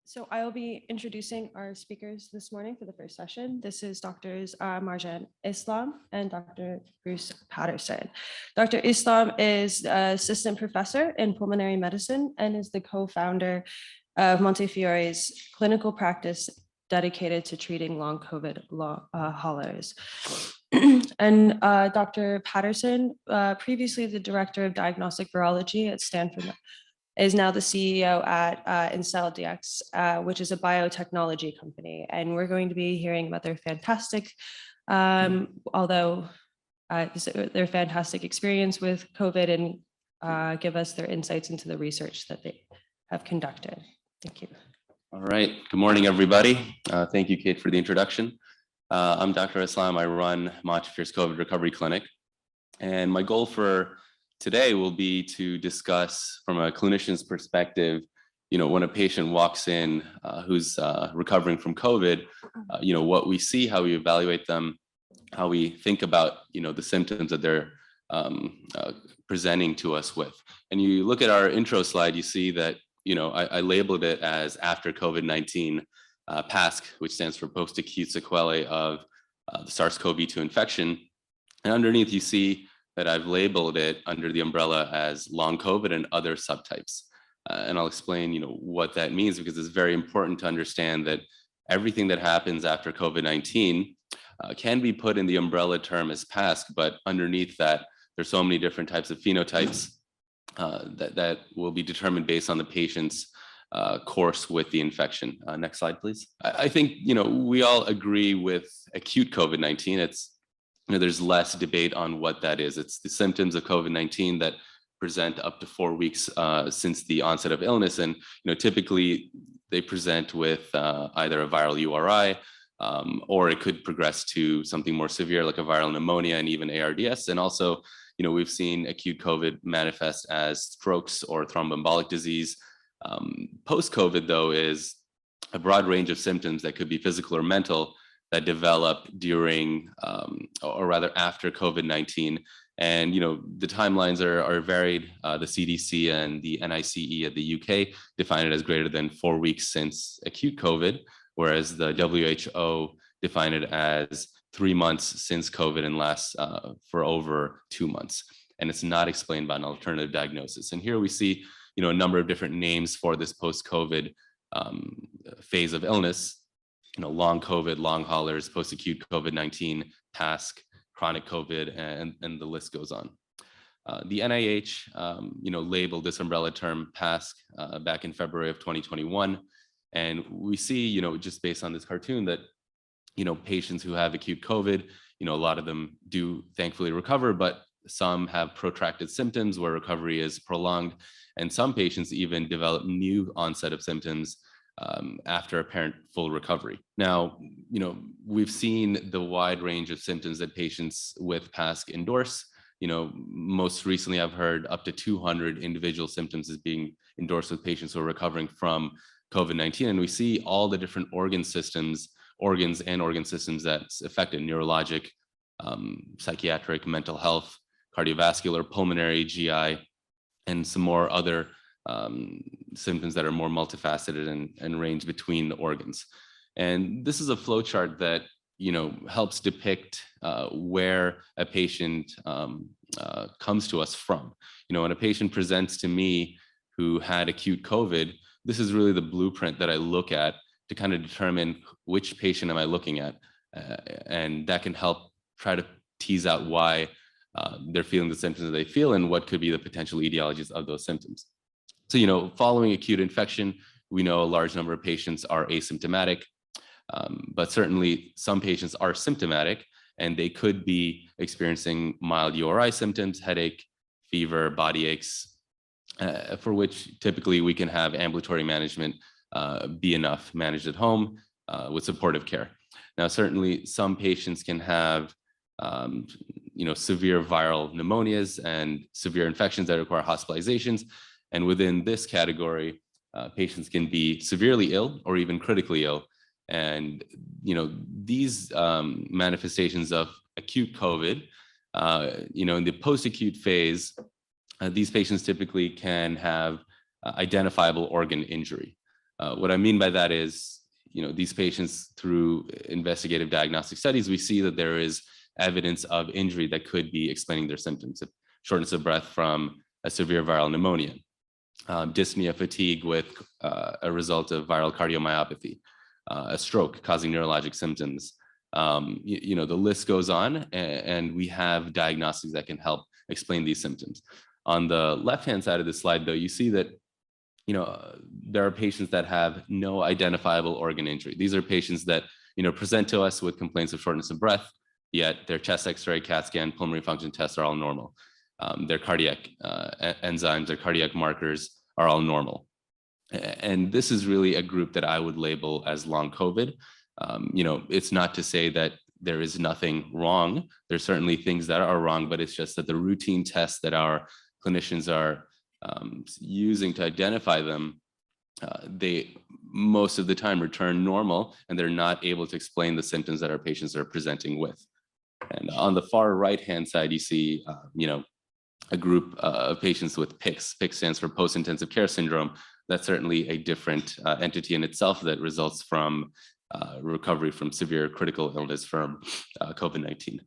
So I will be introducing our speakers this morning for the first session. This is Drs. Marjan Islam and Dr. Bruce Patterson. Dr. Islam is assistant professor in pulmonary medicine and is the co-founder of Montefiore's clinical practice dedicated to treating long COVID haulers. And Dr. Patterson, previously the director of diagnostic virology at Stanford, is now the CEO at IncellDx, which is a biotechnology company. And we're going to be hearing about their fantastic, their fantastic experience with COVID and give us their insights into the research that they have conducted. Thank you. All right. Good morning, everybody. Thank you, Kate, for the introduction. I'm Dr. Islam. I run Montefiore's COVID Recovery Clinic. And my goal for today will be to discuss from a clinician's perspective, when a patient walks in who's recovering from COVID, what we see, how we evaluate them, how we think about, the symptoms that they're presenting to us with. And you look at our intro slide, you see that, I labeled it as after COVID-19 PASC, which stands for post-acute sequelae of the SARS-CoV-2 infection. And underneath you see that I've labeled it under the umbrella as long COVID and other subtypes. And I'll explain, what that means, because it's very important to understand that everything that happens after COVID-19 can be put in the umbrella term as PASC, but underneath that, there's so many different types of phenotypes that will be determined based on the patient's course with the infection. Next slide, please. I think, we all agree with acute COVID-19. It's there's less debate on what that is. It's the symptoms of COVID-19 that present up to 4 weeks since the onset of illness. And, typically they present with either a viral URI or it could progress to something more severe like a viral pneumonia and even ARDS. And also, we've seen acute COVID manifest as strokes or thromboembolic disease. Post-COVID, though, is a broad range of symptoms that could be physical or mental that develop during or rather after COVID-19. And, the timelines are varied. The CDC and the NICE at the UK define it as greater than 4 weeks since acute COVID, whereas the WHO define it as 3 months since COVID and lasts for over 2 months. And it's not explained by an alternative diagnosis. And here we see, a number of different names for this post-COVID phase of illness. Long COVID, long haulers, post-acute COVID-19, PASC, chronic COVID, and the list goes on. The NIH, labeled this umbrella term PASC back in February of 2021. And we see, just based on this cartoon that, patients who have acute COVID, a lot of them do thankfully recover, but some have protracted symptoms where recovery is prolonged. And some patients even develop new onset of symptoms after apparent full recovery. Now, we've seen the wide range of symptoms that patients with PASC endorse. Most recently, I've heard up to 200 individual symptoms as being endorsed with patients who are recovering from COVID-19. And we see all the different organs and organ systems that's affected: neurologic, psychiatric, mental health, cardiovascular, pulmonary, GI, and some more other symptoms that are more multifaceted and range between the organs. And this is a flow chart that, helps depict where a patient comes to us from. When a patient presents to me who had acute COVID, this is really the blueprint that I look at to kind of determine which patient am I looking at. And that can help try to tease out why they're feeling the symptoms that they feel and what could be the potential etiologies of those symptoms. So, following acute infection, we know a large number of patients are asymptomatic, but certainly some patients are symptomatic and they could be experiencing mild URI symptoms, headache, fever, body aches, for which typically we can have ambulatory management be enough, managed at home with supportive care. Now, certainly some patients can have severe viral pneumonias and severe infections that require hospitalizations. And within this category, patients can be severely ill or even critically ill. And, these manifestations of acute COVID, in the post-acute phase, these patients typically can have identifiable organ injury. What I mean by that is, these patients, through investigative diagnostic studies, we see that there is evidence of injury that could be explaining their symptoms: shortness of breath from a severe viral pneumonia, dyspnea, fatigue with a result of viral cardiomyopathy, a stroke causing neurologic symptoms. The list goes on, and we have diagnostics that can help explain these symptoms. On the left-hand side of the slide, though, you see that there are patients that have no identifiable organ injury. These are patients that present to us with complaints of shortness of breath, yet their chest X-ray, CAT scan, pulmonary function tests are all normal. Their cardiac enzymes, their cardiac markers are all normal. And this is really a group that I would label as long COVID. It's not to say that there is nothing wrong. There's certainly things that are wrong, but it's just that the routine tests that our clinicians are using to identify them, they most of the time return normal, and they're not able to explain the symptoms that our patients are presenting with. And on the far right-hand side, you see, a group of patients with PICS. PICS stands for post-intensive care syndrome. That's certainly a different entity in itself that results from recovery from severe critical illness from COVID-19.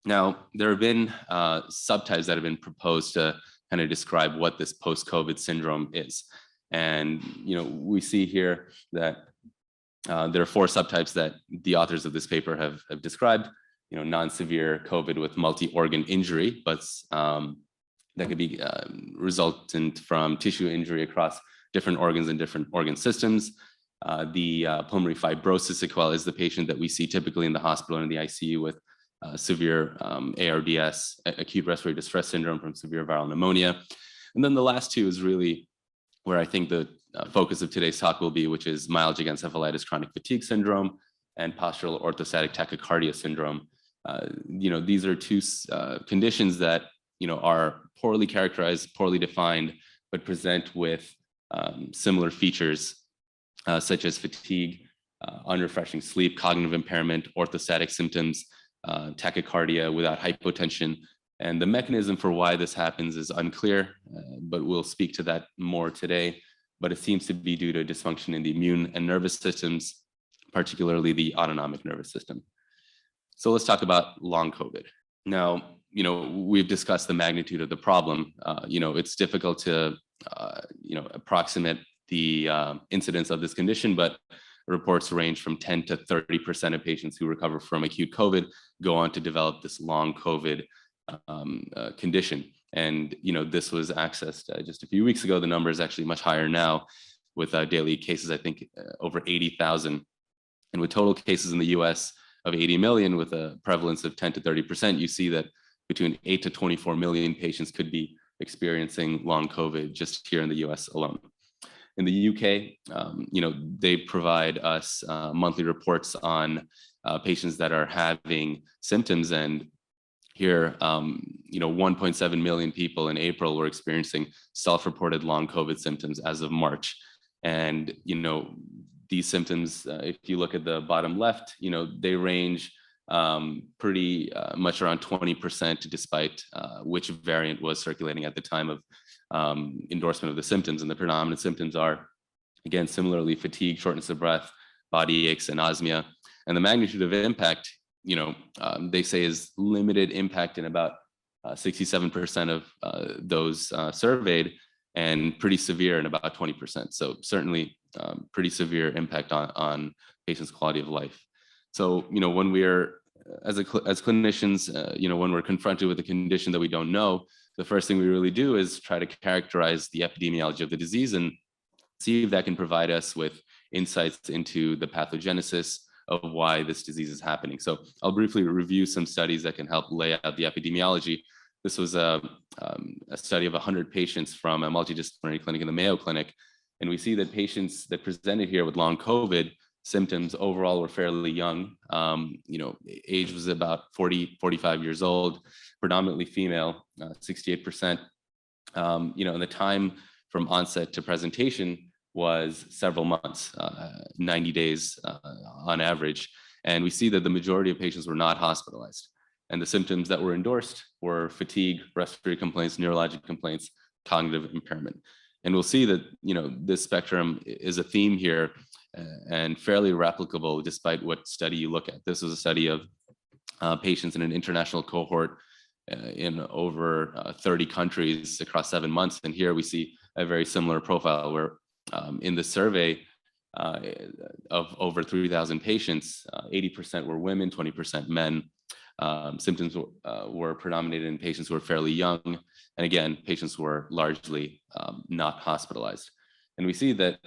Now, there have been subtypes that have been proposed to kind of describe what this post-COVID syndrome is. And, we see here that there are 4 subtypes that the authors of this paper have described. Non-severe COVID with multi-organ injury, but that could be resultant from tissue injury across different organs and different organ systems. The pulmonary fibrosis sequelae is the patient that we see typically in the hospital and in the ICU with severe ARDS, acute respiratory distress syndrome from severe viral pneumonia. And then the last 2 is really where I think the focus of today's talk will be, which is myalgic encephalitis chronic fatigue syndrome and postural orthostatic tachycardia syndrome. These are 2 conditions that are poorly characterized, poorly defined, but present with similar features such as fatigue, unrefreshing sleep, cognitive impairment, orthostatic symptoms, tachycardia without hypotension. And the mechanism for why this happens is unclear, but we'll speak to that more today. But it seems to be due to dysfunction in the immune and nervous systems, particularly the autonomic nervous system. So let's talk about long COVID. Now, we've discussed the magnitude of the problem. It's difficult to, approximate the incidence of this condition, but reports range from 10 to 30% of patients who recover from acute COVID go on to develop this long COVID condition. And, this was accessed just a few weeks ago. The number is actually much higher now with daily cases, I think, over 80,000. And with total cases in the US of 80 million with a prevalence of 10 to 30%, you see that between 8 to 24 million patients could be experiencing long COVID just here in the US alone. In the UK, they provide us monthly reports on patients that are having symptoms. And here, 1.7 million people in April were experiencing self-reported long COVID symptoms as of March. And, these symptoms, if you look at the bottom left, they range pretty much around 20%, despite which variant was circulating at the time of endorsement of the symptoms. And the predominant symptoms are, again, similarly, fatigue, shortness of breath, body aches, and anosmia. And the magnitude of impact, they say is limited impact in about 67% of those surveyed, and pretty severe in about 20%. So certainly pretty severe impact on patients' quality of life. So, when we're, as clinicians, when we're confronted with a condition that we don't know, the first thing we really do is try to characterize the epidemiology of the disease and see if that can provide us with insights into the pathogenesis of why this disease is happening. So I'll briefly review some studies that can help lay out the epidemiology. This was a study of 100 patients from a multidisciplinary clinic in the Mayo Clinic. And we see that patients that presented here with long COVID symptoms overall were fairly young. Age was about 40, 45 years old, predominantly female, 68%. And the time from onset to presentation was several months, 90 days on average. And we see that the majority of patients were not hospitalized. And the symptoms that were endorsed were fatigue, respiratory complaints, neurologic complaints, cognitive impairment. And we'll see that, this spectrum is a theme here and fairly replicable despite what study you look at. This was a study of patients in an international cohort in over 30 countries across 7 months. And here we see a very similar profile where in the survey of over 3,000 patients, 80% were women, 20% men. Symptoms were predominated in patients who were fairly young. And again, patients were largely not hospitalized. And we see that,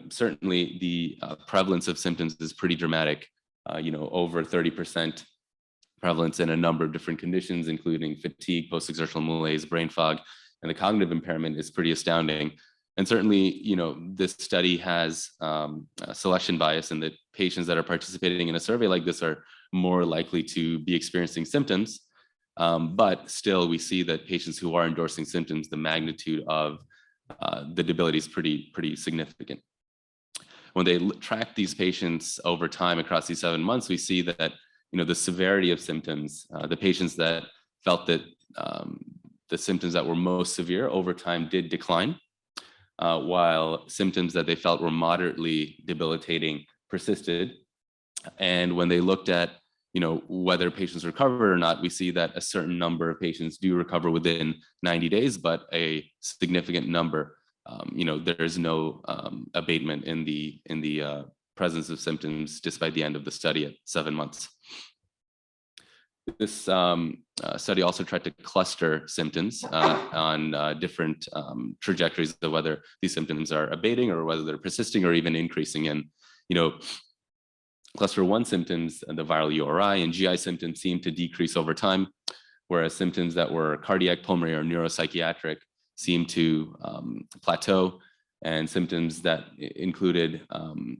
certainly the prevalence of symptoms is pretty dramatic, over 30% prevalence in a number of different conditions, including fatigue, post-exertional malaise, brain fog, and the cognitive impairment is pretty astounding. And certainly, this study has selection bias in that patients that are participating in a survey like this are more likely to be experiencing symptoms. But still, we see that patients who are endorsing symptoms, the magnitude of the debility is pretty significant. When they track these patients over time across these 7 months, we see that the severity of symptoms, the patients that felt that the symptoms that were most severe over time did decline, while symptoms that they felt were moderately debilitating persisted. And when they looked at whether patients recovered or not, we see that a certain number of patients do recover within 90 days, but a significant number, there is no abatement in the presence of symptoms despite the end of the study at 7 months. This study also tried to cluster symptoms on different trajectories of whether these symptoms are abating or whether they're persisting or even increasing. And, cluster 1 symptoms, the viral URI and GI symptoms seem to decrease over time, whereas symptoms that were cardiac, pulmonary, or neuropsychiatric seem to plateau, and symptoms that included,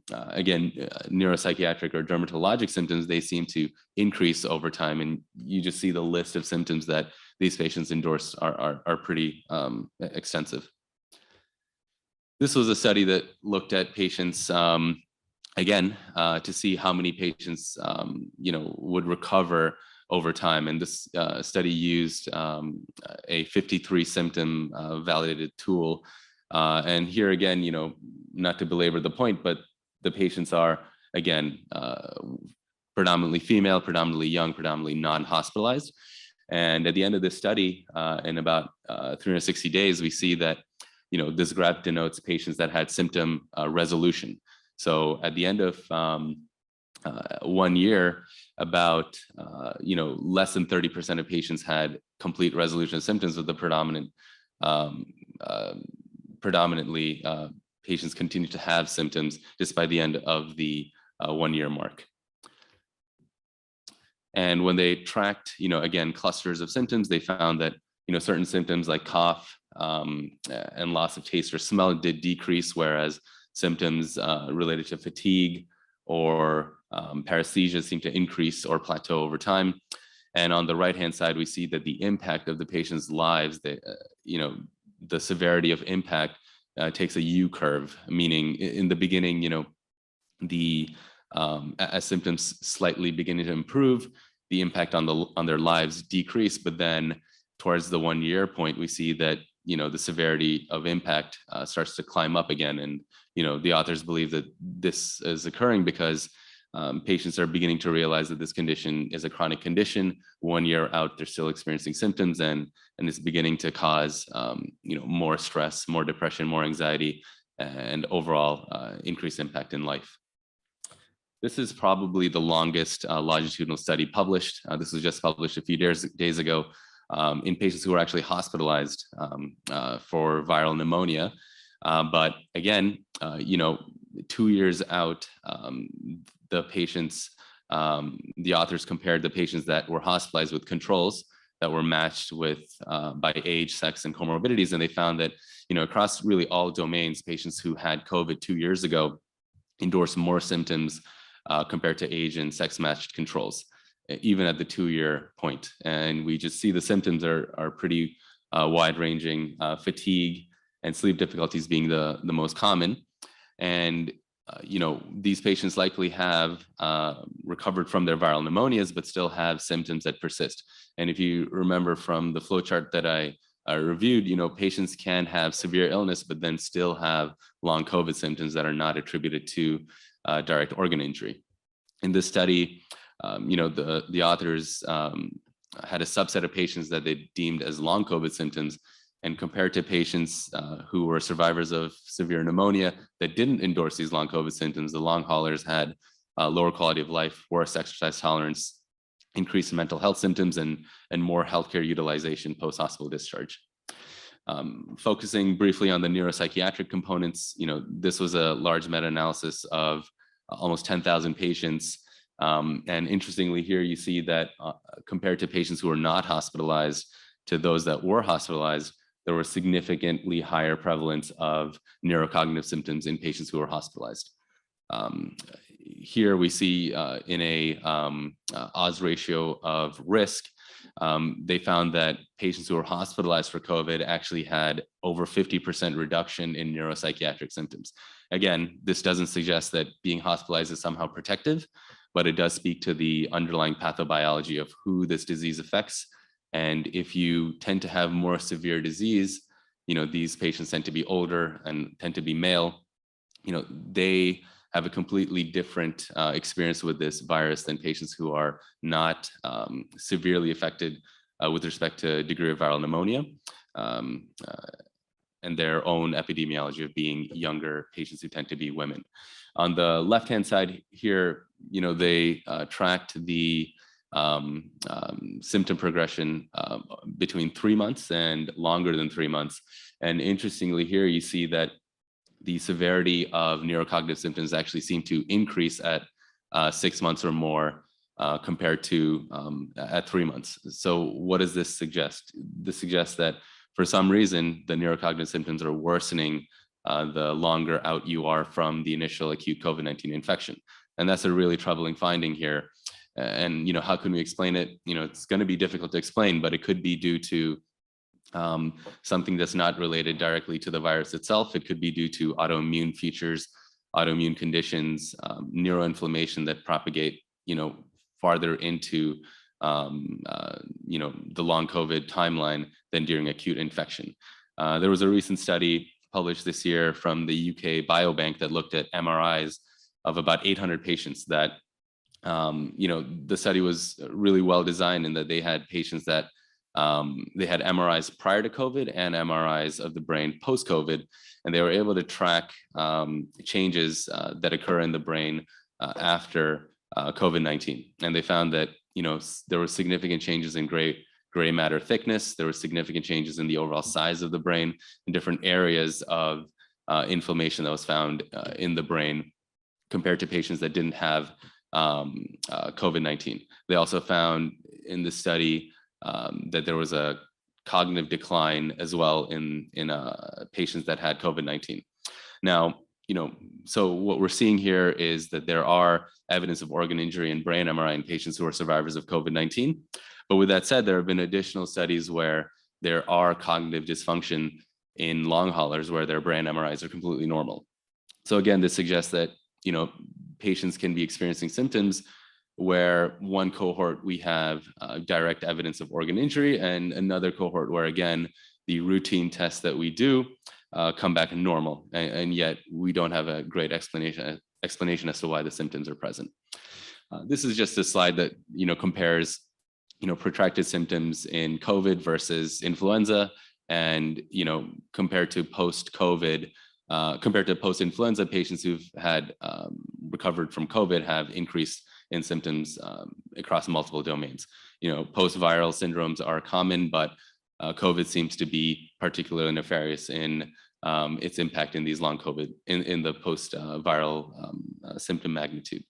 again, neuropsychiatric or dermatologic symptoms, they seem to increase over time. And you just see the list of symptoms that these patients endorse are pretty extensive. This was a study that looked at patients, again, to see how many patients, would recover over time. And this study used a 53 symptom validated tool. And here again, not to belabor the point, but the patients are, again, predominantly female, predominantly young, predominantly non-hospitalized. And at the end of this study, in about 360 days, we see that, this graph denotes patients that had symptom resolution. So at the end of 1 year, about, less than 30% of patients had complete resolution of symptoms, with the predominantly patients continue to have symptoms despite the end of the 1 year mark. And when they tracked, again, clusters of symptoms, they found that, certain symptoms like cough and loss of taste or smell did decrease, whereas symptoms related to fatigue or paresthesia seem to increase or plateau over time. And on the right-hand side, we see that the impact of the patient's lives, the severity of impact takes a U-curve, meaning in the beginning, as symptoms slightly beginning to improve, the impact on their lives decrease. But then towards the 1 year point, we see that the severity of impact starts to climb up again. And the authors believe that this is occurring because patients are beginning to realize that this condition is a chronic condition. 1 year out, they're still experiencing symptoms, and it's beginning to cause more stress, more depression, more anxiety, and overall increased impact in life. This is probably the longest longitudinal study published. This was just published a few days ago in patients who were actually hospitalized for viral pneumonia. But again, 2 years out, the patients, the authors compared the patients that were hospitalized with controls that were matched with by age, sex, and comorbidities. And they found that, across really all domains, patients who had COVID 2 years ago endorsed more symptoms compared to age and sex matched controls, even at the 2 year point. And we just see the symptoms are pretty wide ranging, fatigue and sleep difficulties being the most common. And these patients likely have recovered from their viral pneumonias, but still have symptoms that persist. And if you remember from the flowchart that I reviewed, patients can have severe illness, but then still have long COVID symptoms that are not attributed to direct organ injury. In this study, the authors had a subset of patients that they deemed as long COVID symptoms, and compared to patients who were survivors of severe pneumonia that didn't endorse these long COVID symptoms, the long haulers had lower quality of life, worse exercise tolerance, increased mental health symptoms, and more healthcare utilization post-hospital discharge. Focusing briefly on the neuropsychiatric components, this was a large meta-analysis of almost 10,000 patients. And interestingly, here you see that compared to patients who were not hospitalized to those that were hospitalized, there was significantly higher prevalence of neurocognitive symptoms in patients who were hospitalized. Here we see in a odds ratio of risk, they found that patients who were hospitalized for COVID actually had over 50% reduction in neuropsychiatric symptoms. Again, this doesn't suggest that being hospitalized is somehow protective, but it does speak to the underlying pathobiology of who this disease affects. And if you tend to have more severe disease, these patients tend to be older and tend to be male, they have a completely different experience with this virus than patients who are not severely affected with respect to degree of viral pneumonia and their own epidemiology of being younger patients who tend to be women. On the left-hand side here, they tracked the symptom progression between 3 months and longer than 3 months. And interestingly here, you see that the severity of neurocognitive symptoms actually seem to increase at 6 months or more compared to at 3 months. So what does this suggest? This suggests that for some reason, the neurocognitive symptoms are worsening the longer out you are from the initial acute COVID-19 infection. And that's a really troubling finding here. And how can we explain it? It's going to be difficult to explain, but it could be due to something that's not related directly to the virus itself. It could be due to autoimmune features, autoimmune conditions, neuroinflammation that propagate, farther into, the long COVID timeline than during acute infection. There was a recent study published this year from the UK Biobank that looked at MRIs of about 800 patients that the study was really well designed in that they had patients that they had MRIs prior to COVID and MRIs of the brain post-COVID, and they were able to track changes that occur in the brain after COVID-19. And they found that there were significant changes in gray matter thickness. There were significant changes in the overall size of the brain in different areas of inflammation that was found in the brain compared to patients that didn't have COVID-19. They also found in the study that there was a cognitive decline as well in patients that had COVID-19. Now, so what we're seeing here is that there are evidence of organ injury and brain MRI in patients who are survivors of COVID-19. But with that said, there have been additional studies where there are cognitive dysfunction in long haulers where their brain MRIs are completely normal. So again, this suggests that, patients can be experiencing symptoms where one cohort we have direct evidence of organ injury, and another cohort where, again, the routine tests that we do come back normal, and yet we don't have a great explanation as to why the symptoms are present. This is just a slide that compares protracted symptoms in COVID versus influenza, and compared to post-COVID. Compared to post-influenza, patients who've had recovered from COVID have increased in symptoms across multiple domains. Post-viral syndromes are common, but COVID seems to be particularly nefarious in its impact in these long COVID, in the post-viral symptom magnitude.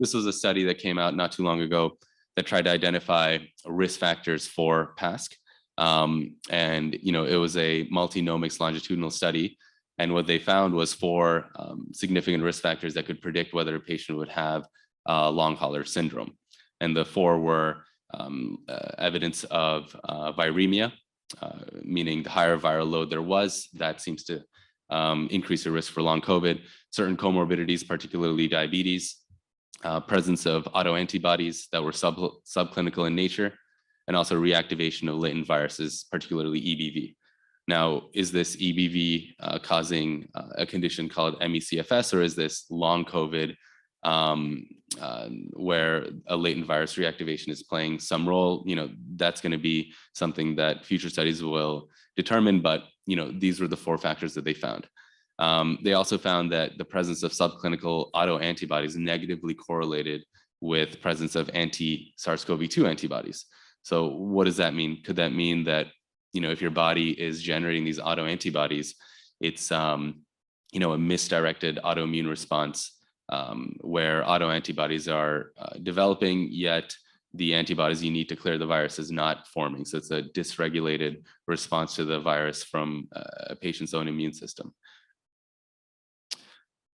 This was a study that came out not too long ago that tried to identify risk factors for PASC. And it was a multi-omics longitudinal study. And what they found was 4 significant risk factors that could predict whether a patient would have long hauler syndrome. And the 4 were evidence of viremia, meaning the higher viral load there was, that seems to increase the risk for long COVID, certain comorbidities, particularly diabetes, presence of autoantibodies that were subclinical in nature, and also reactivation of latent viruses, particularly EBV. Now, is this EBV causing a condition called ME/CFS, or is this long COVID where a latent virus reactivation is playing some role? That's going to be something that future studies will determine, but these were the 4 factors that they found. They also found that the presence of subclinical autoantibodies negatively correlated with presence of anti-SARS-CoV-2 antibodies. So what does that mean? Could that mean that, if your body is generating these autoantibodies, it's, a misdirected autoimmune response where autoantibodies are developing, yet the antibodies you need to clear the virus is not forming. So it's a dysregulated response to the virus from a patient's own immune system.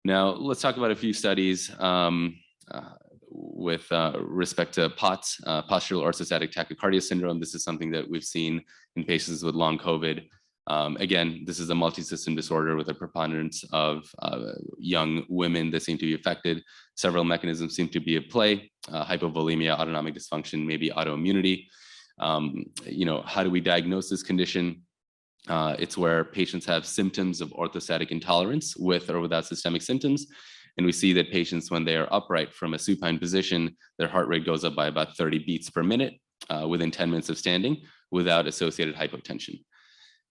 Now, let's talk about a few studies with respect to POTS, postural orthostatic tachycardia syndrome. This is something that we've seen in patients with long COVID. Again, this is a multi-system disorder with a preponderance of young women that seem to be affected. Several mechanisms seem to be at play: hypovolemia, autonomic dysfunction, maybe autoimmunity. How do we diagnose this condition? It's where patients have symptoms of orthostatic intolerance with or without systemic symptoms. And we see that patients, when they are upright from a supine position, their heart rate goes up by about 30 beats per minute within 10 minutes of standing without associated hypotension.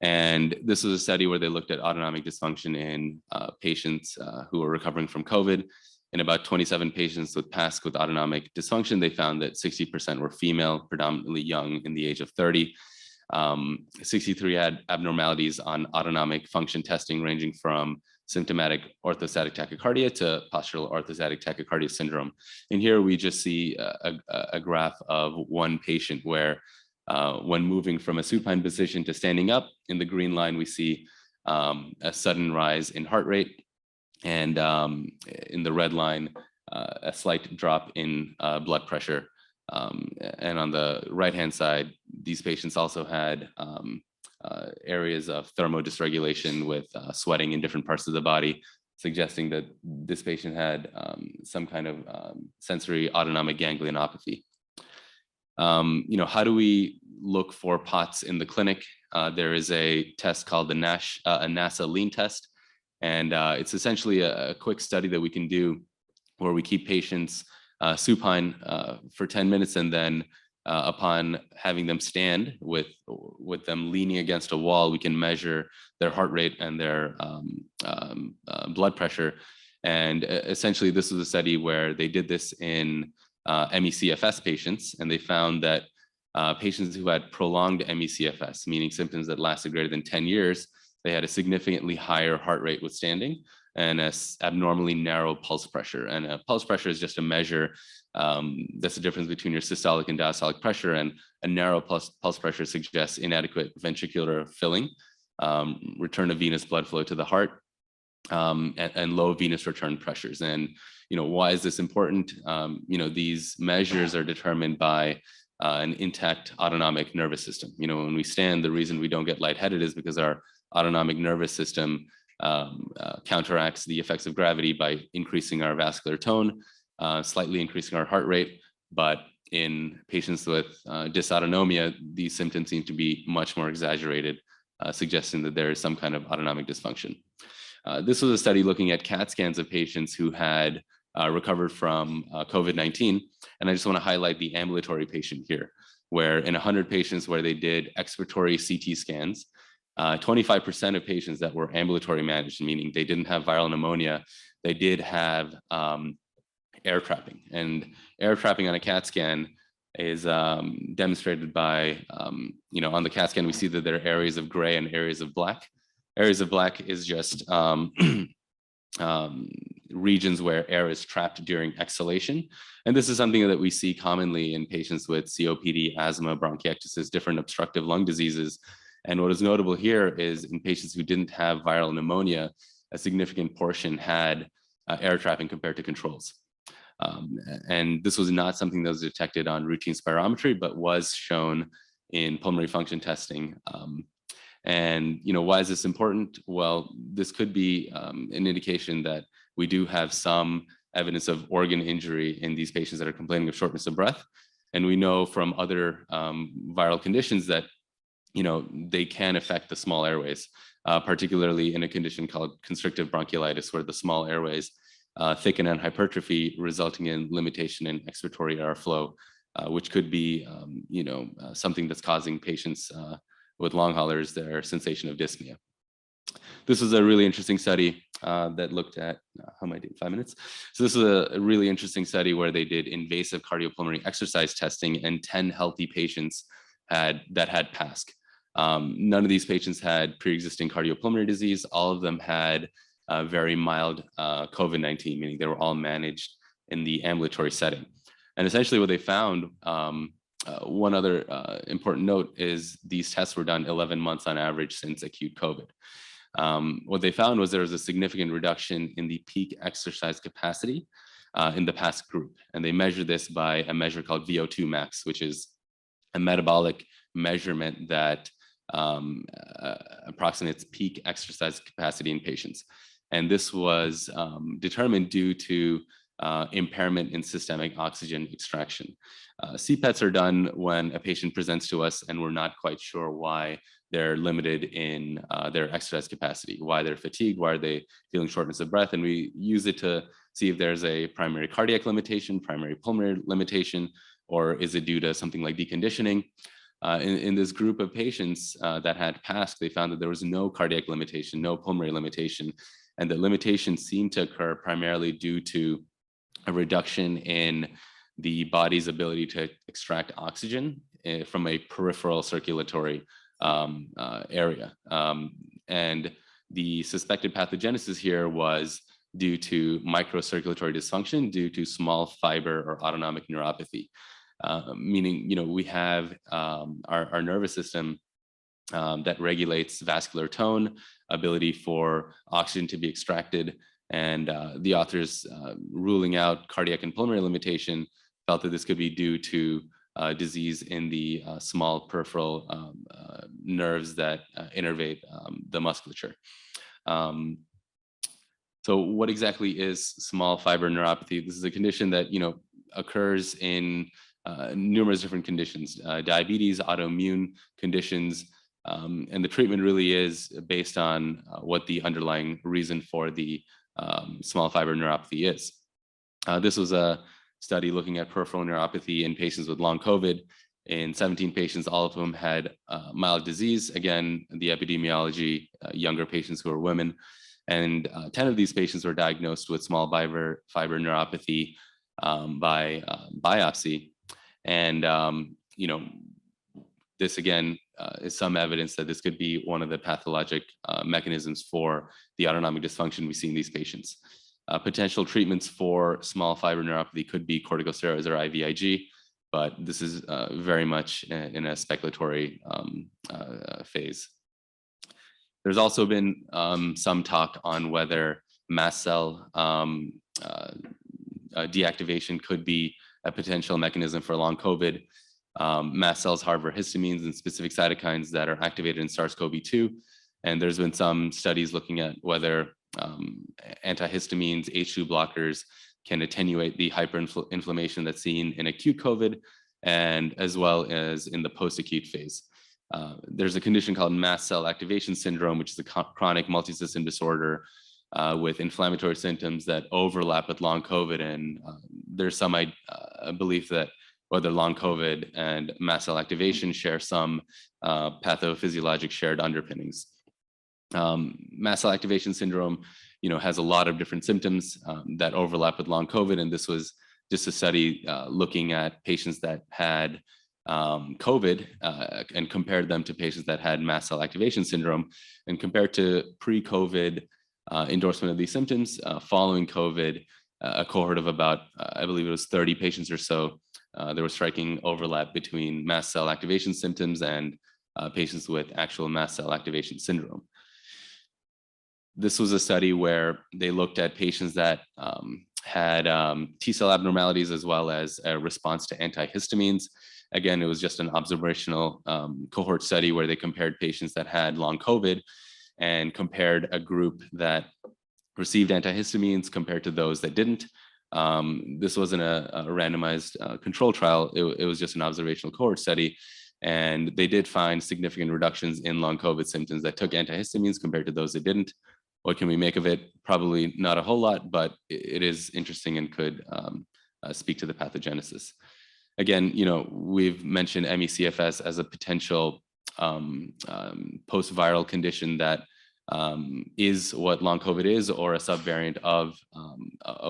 And this was a study where they looked at autonomic dysfunction in patients who were recovering from COVID. In about 27 patients with PASC with autonomic dysfunction, they found that 60% were female, predominantly young in the age of 30. 63 had abnormalities on autonomic function testing ranging from symptomatic orthostatic tachycardia to postural orthostatic tachycardia syndrome. And here we just see a graph of one patient where when moving from a supine position to standing up, in the green line, we see a sudden rise in heart rate. And in the red line, a slight drop in blood pressure. And on the right-hand side, these patients also had areas of thermodysregulation with sweating in different parts of the body, suggesting that this patient had some kind of sensory autonomic ganglionopathy. How do we look for POTS in the clinic? There is a test called the NASA lean test, and it's essentially a quick study that we can do where we keep patients supine for 10 minutes, and then upon having them stand with them leaning against a wall, we can measure their heart rate and their blood pressure. And essentially, this was a study where they did this in ME/CFS patients, and they found that patients who had prolonged ME/CFS, meaning symptoms that lasted greater than 10 years, they had a significantly higher heart rate with standing and an abnormally narrow pulse pressure. And a pulse pressure is just a measure that's the difference between your systolic and diastolic pressure, and a narrow pulse pressure suggests inadequate ventricular filling, return of venous blood flow to the heart, and low venous return pressures. And why is this important? These measures are determined by an intact autonomic nervous system. When we stand, the reason we don't get lightheaded is because our autonomic nervous system counteracts the effects of gravity by increasing our vascular tone, slightly increasing our heart rate. But in patients with dysautonomia, these symptoms seem to be much more exaggerated, suggesting that there is some kind of autonomic dysfunction. This was a study looking at CAT scans of patients who had recovered from COVID-19. And I just want to highlight the ambulatory patient here, where in 100 patients where they did expiratory CT scans, 25% of patients that were ambulatory managed, meaning they didn't have viral pneumonia, they did have air trapping. And air trapping on a CAT scan is demonstrated by, on the CAT scan, we see that there are areas of gray and areas of black. Areas of black is just regions where air is trapped during exhalation. And this is something that we see commonly in patients with COPD, asthma, bronchiectasis, different obstructive lung diseases. And what is notable here is in patients who didn't have viral pneumonia, a significant portion had air trapping compared to controls. And this was not something that was detected on routine spirometry, but was shown in pulmonary function testing. And why is this important? Well, this could be an indication that we do have some evidence of organ injury in these patients that are complaining of shortness of breath. And we know from other viral conditions that, they can affect the small airways, particularly in a condition called constrictive bronchiolitis, where the small airways thicken and hypertrophy, resulting in limitation in expiratory airflow, which could be, something that's causing patients with long haulers their sensation of dyspnea. This was a really interesting study that looked at, how am I doing, 5 minutes? So this was a really interesting study where they did invasive cardiopulmonary exercise testing, and 10 healthy patients that had PASC. None of these patients had pre-existing cardiopulmonary disease. All of them had very mild COVID-19, meaning they were all managed in the ambulatory setting. And essentially what they found, one other important note is these tests were done 11 months on average since acute COVID. What they found was there was a significant reduction in the peak exercise capacity in the PASC group. And they measured this by a measure called VO2 max, which is a metabolic measurement that approximates peak exercise capacity in patients. And this was determined due to impairment in systemic oxygen extraction. CPETs are done when a patient presents to us and we're not quite sure why they're limited in their exercise capacity, why they're fatigued, why are they feeling shortness of breath, and we use it to see if there's a primary cardiac limitation, primary pulmonary limitation, or is it due to something like deconditioning. In this group of patients that had PASC, they found that there was no cardiac limitation, no pulmonary limitation, and the limitation seemed to occur primarily due to a reduction in the body's ability to extract oxygen from a peripheral circulatory area. And the suspected pathogenesis here was due to microcirculatory dysfunction due to small fiber or autonomic neuropathy. Meaning, we have our nervous system that regulates vascular tone, ability for oxygen to be extracted, and the authors ruling out cardiac and pulmonary limitation felt that this could be due to disease in the small peripheral nerves that innervate the musculature. So what exactly is small fiber neuropathy? This is a condition that occurs in numerous different conditions, diabetes, autoimmune conditions, and the treatment really is based on what the underlying reason for the small fiber neuropathy is. This was a study looking at peripheral neuropathy in patients with long COVID. In 17 patients, all of whom had mild disease. Again, the epidemiology, younger patients who are women. And 10 of these patients were diagnosed with small fiber neuropathy by biopsy. And, this again is some evidence that this could be one of the pathologic mechanisms for the autonomic dysfunction we see in these patients. Potential treatments for small fiber neuropathy could be corticosteroids or IVIG, but this is very much in a speculatory phase. There's also been some talk on whether mast cell deactivation could be a potential mechanism for long COVID. Mast cells harbor histamines and specific cytokines that are activated in SARS-CoV-2. And there's been some studies looking at whether antihistamines, H2 blockers can attenuate the hyperinflammation that's seen in acute COVID and as well as in the post-acute phase. There's a condition called mast cell activation syndrome, which is a chronic multisystem disorder with inflammatory symptoms that overlap with long COVID. And there's some belief that whether long COVID and mast cell activation share some pathophysiologic shared underpinnings. Mast cell activation syndrome, has a lot of different symptoms that overlap with long COVID. And this was just a study looking at patients that had COVID and compared them to patients that had mast cell activation syndrome, and compared to pre-COVID endorsement of these symptoms, following COVID, a cohort of about, I believe it was 30 patients or so, there was striking overlap between mast cell activation symptoms and patients with actual mast cell activation syndrome. This was a study where they looked at patients that had T cell abnormalities as well as a response to antihistamines. Again, it was just an observational cohort study where they compared patients that had long COVID and compared a group that received antihistamines compared to those that didn't. This wasn't a randomized control trial. It was just an observational cohort study. And they did find significant reductions in long COVID symptoms that took antihistamines compared to those that didn't. What can we make of it? Probably not a whole lot, but it is interesting and could speak to the pathogenesis. Again, we've mentioned ME/CFS as a potential post-viral condition that is what long COVID is, or a subvariant of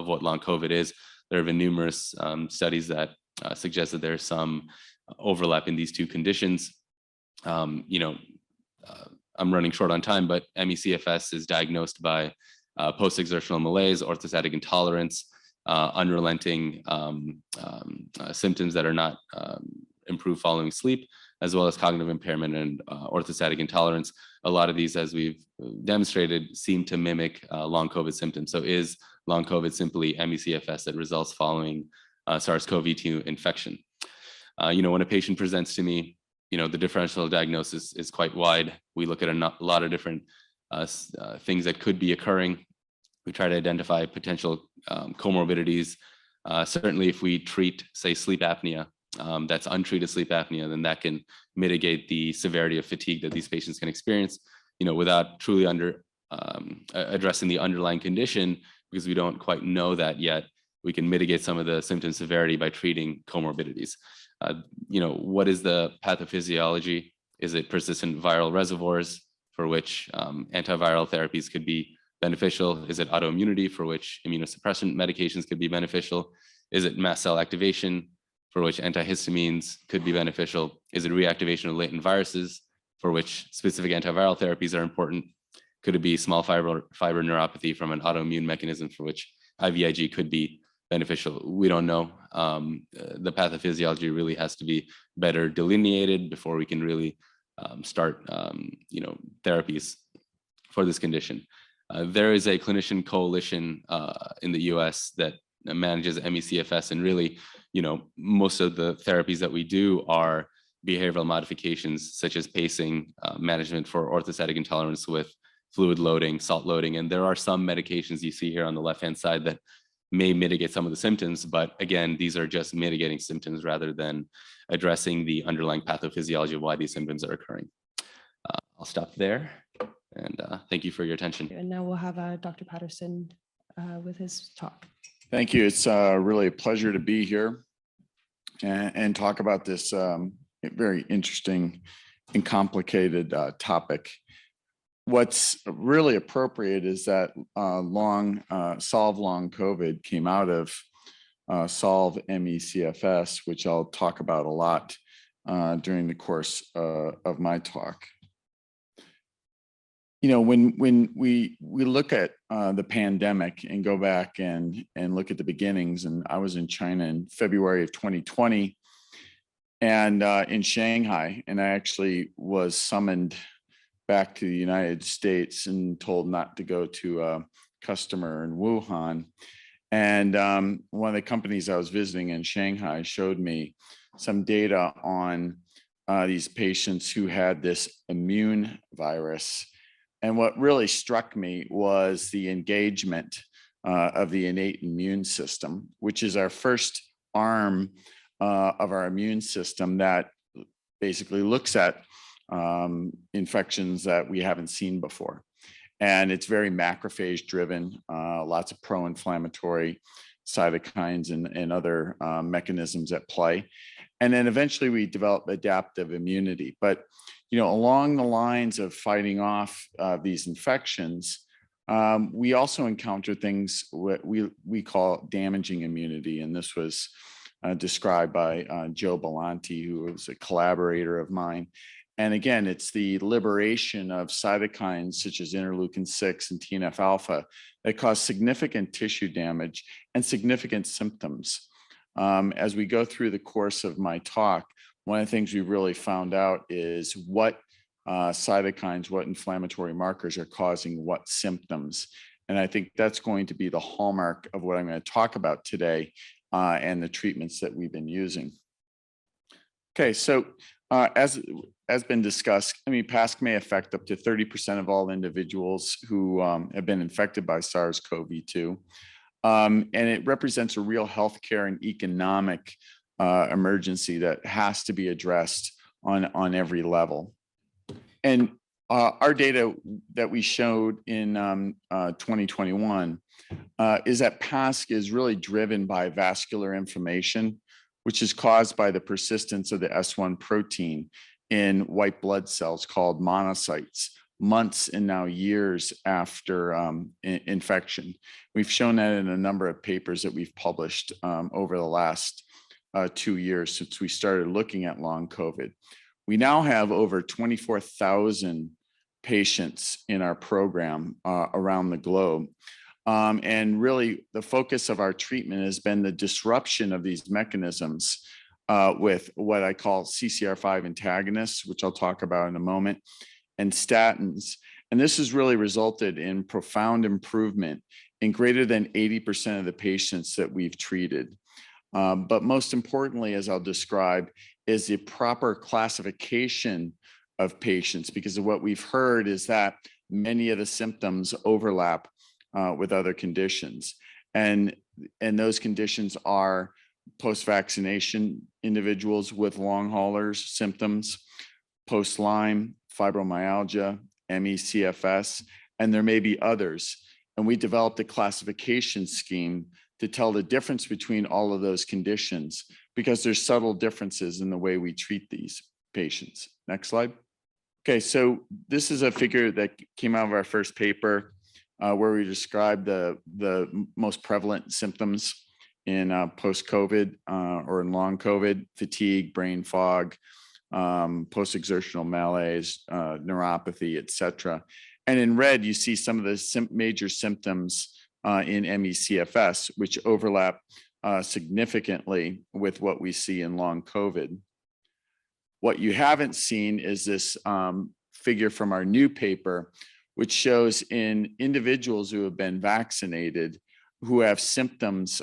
what long COVID is. There have been numerous studies that suggest that there's some overlap in these two conditions. I'm running short on time, but ME/CFS is diagnosed by post-exertional malaise, orthostatic intolerance, unrelenting symptoms that are not improved following sleep, as well as cognitive impairment and orthostatic intolerance. A lot of these, as we've demonstrated, seem to mimic long COVID symptoms. So is long COVID simply ME/CFS that results following SARS-CoV-2 infection? When a patient presents to me, the differential diagnosis is quite wide. We look at a lot of different things that could be occurring. We try to identify potential comorbidities. Certainly, if we treat, say, sleep apnea, that's untreated sleep apnea, then that can mitigate the severity of fatigue that these patients can experience, without truly addressing the underlying condition, because we don't quite know that yet. We can mitigate some of the symptom severity by treating comorbidities. What is the pathophysiology? Is it persistent viral reservoirs for which antiviral therapies could be beneficial? Is it autoimmunity for which immunosuppressant medications could be beneficial? Is it mast cell activation for which antihistamines could be beneficial? Is it reactivation of latent viruses for which specific antiviral therapies are important? Could it be small fiber neuropathy from an autoimmune mechanism for which IVIG could be beneficial? We don't know. The pathophysiology really has to be better delineated before we can really start therapies for this condition. There is a clinician coalition in the US that manages ME/CFS, and really, most of the therapies that we do are behavioral modifications such as pacing, management for orthostatic intolerance with fluid loading, salt loading, and there are some medications you see here on the left-hand side that may mitigate some of the symptoms, but again, these are just mitigating symptoms rather than addressing the underlying pathophysiology of why these symptoms are occurring. I'll stop there, and thank you for your attention. And now we'll have Dr. Patterson with his talk. Thank you. It's really a pleasure to be here and talk about this very interesting and complicated topic. What's really appropriate is that Solve Long COVID came out of Solve ME/CFS, which I'll talk about a lot during the course of my talk. When we look at the pandemic and go back and look at the beginnings, and I was in China in February of 2020 and in Shanghai, and I actually was summoned back to the United States and told not to go to a customer in Wuhan. And one of the companies I was visiting in Shanghai showed me some data on these patients who had this immune virus. And what really struck me was the engagement of the innate immune system, which is our first arm of our immune system that basically looks at infections that we haven't seen before. And it's very macrophage driven, lots of pro-inflammatory cytokines and other mechanisms at play. And then eventually we develop adaptive immunity. But along the lines of fighting off these infections, we also encounter things what we call damaging immunity. And this was described by Joe Belanti, who was a collaborator of mine. And again, it's the liberation of cytokines such as interleukin-6 and TNF alpha that cause significant tissue damage and significant symptoms. As we go through the course of my talk, one of the things we really found out is what cytokines, what inflammatory markers are causing what symptoms. And I think that's going to be the hallmark of what I'm going to talk about today and the treatments that we've been using. Okay, so as been discussed, PASC may affect up to 30% of all individuals who have been infected by SARS-CoV-2. And it represents a real healthcare and economic emergency that has to be addressed on every level. And our data that we showed in 2021 is that PASC is really driven by vascular inflammation, which is caused by the persistence of the S1 protein in white blood cells called monocytes, months and now years after infection. We've shown that in a number of papers that we've published over the last 2 years since we started looking at long COVID. We now have over 24,000 patients in our program around the globe. And really, the focus of our treatment has been the disruption of these mechanisms with what I call CCR5 antagonists, which I'll talk about in a moment, and statins. And this has really resulted in profound improvement in greater than 80% of the patients that we've treated. But most importantly, as I'll describe, is the proper classification of patients, because of what we've heard is that many of the symptoms overlap with other conditions. And those conditions are post-vaccination individuals with long haulers symptoms, post-Lyme, fibromyalgia, ME/CFS, and there may be others. And we developed a classification scheme to tell the difference between all of those conditions, because there's subtle differences in the way we treat these patients. Next slide. Okay, so this is a figure that came out of our first paper where we described the most prevalent symptoms in post-COVID or in long COVID: fatigue, brain fog, post-exertional malaise, neuropathy, et cetera. And in red, you see some of the major symptoms in ME/CFS, which overlap significantly with what we see in long COVID. What you haven't seen is this figure from our new paper, which shows in individuals who have been vaccinated, who have symptoms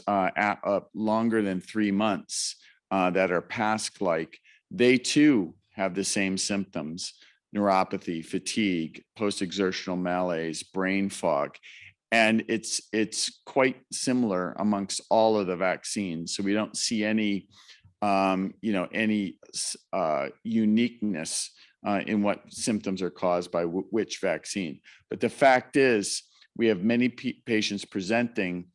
longer than 3 months that are PASC-like, they too have the same symptoms: neuropathy, fatigue, post-exertional malaise, brain fog. And it's quite similar amongst all of the vaccines. So we don't see any uniqueness in what symptoms are caused by which vaccine. But the fact is, we have many patients presenting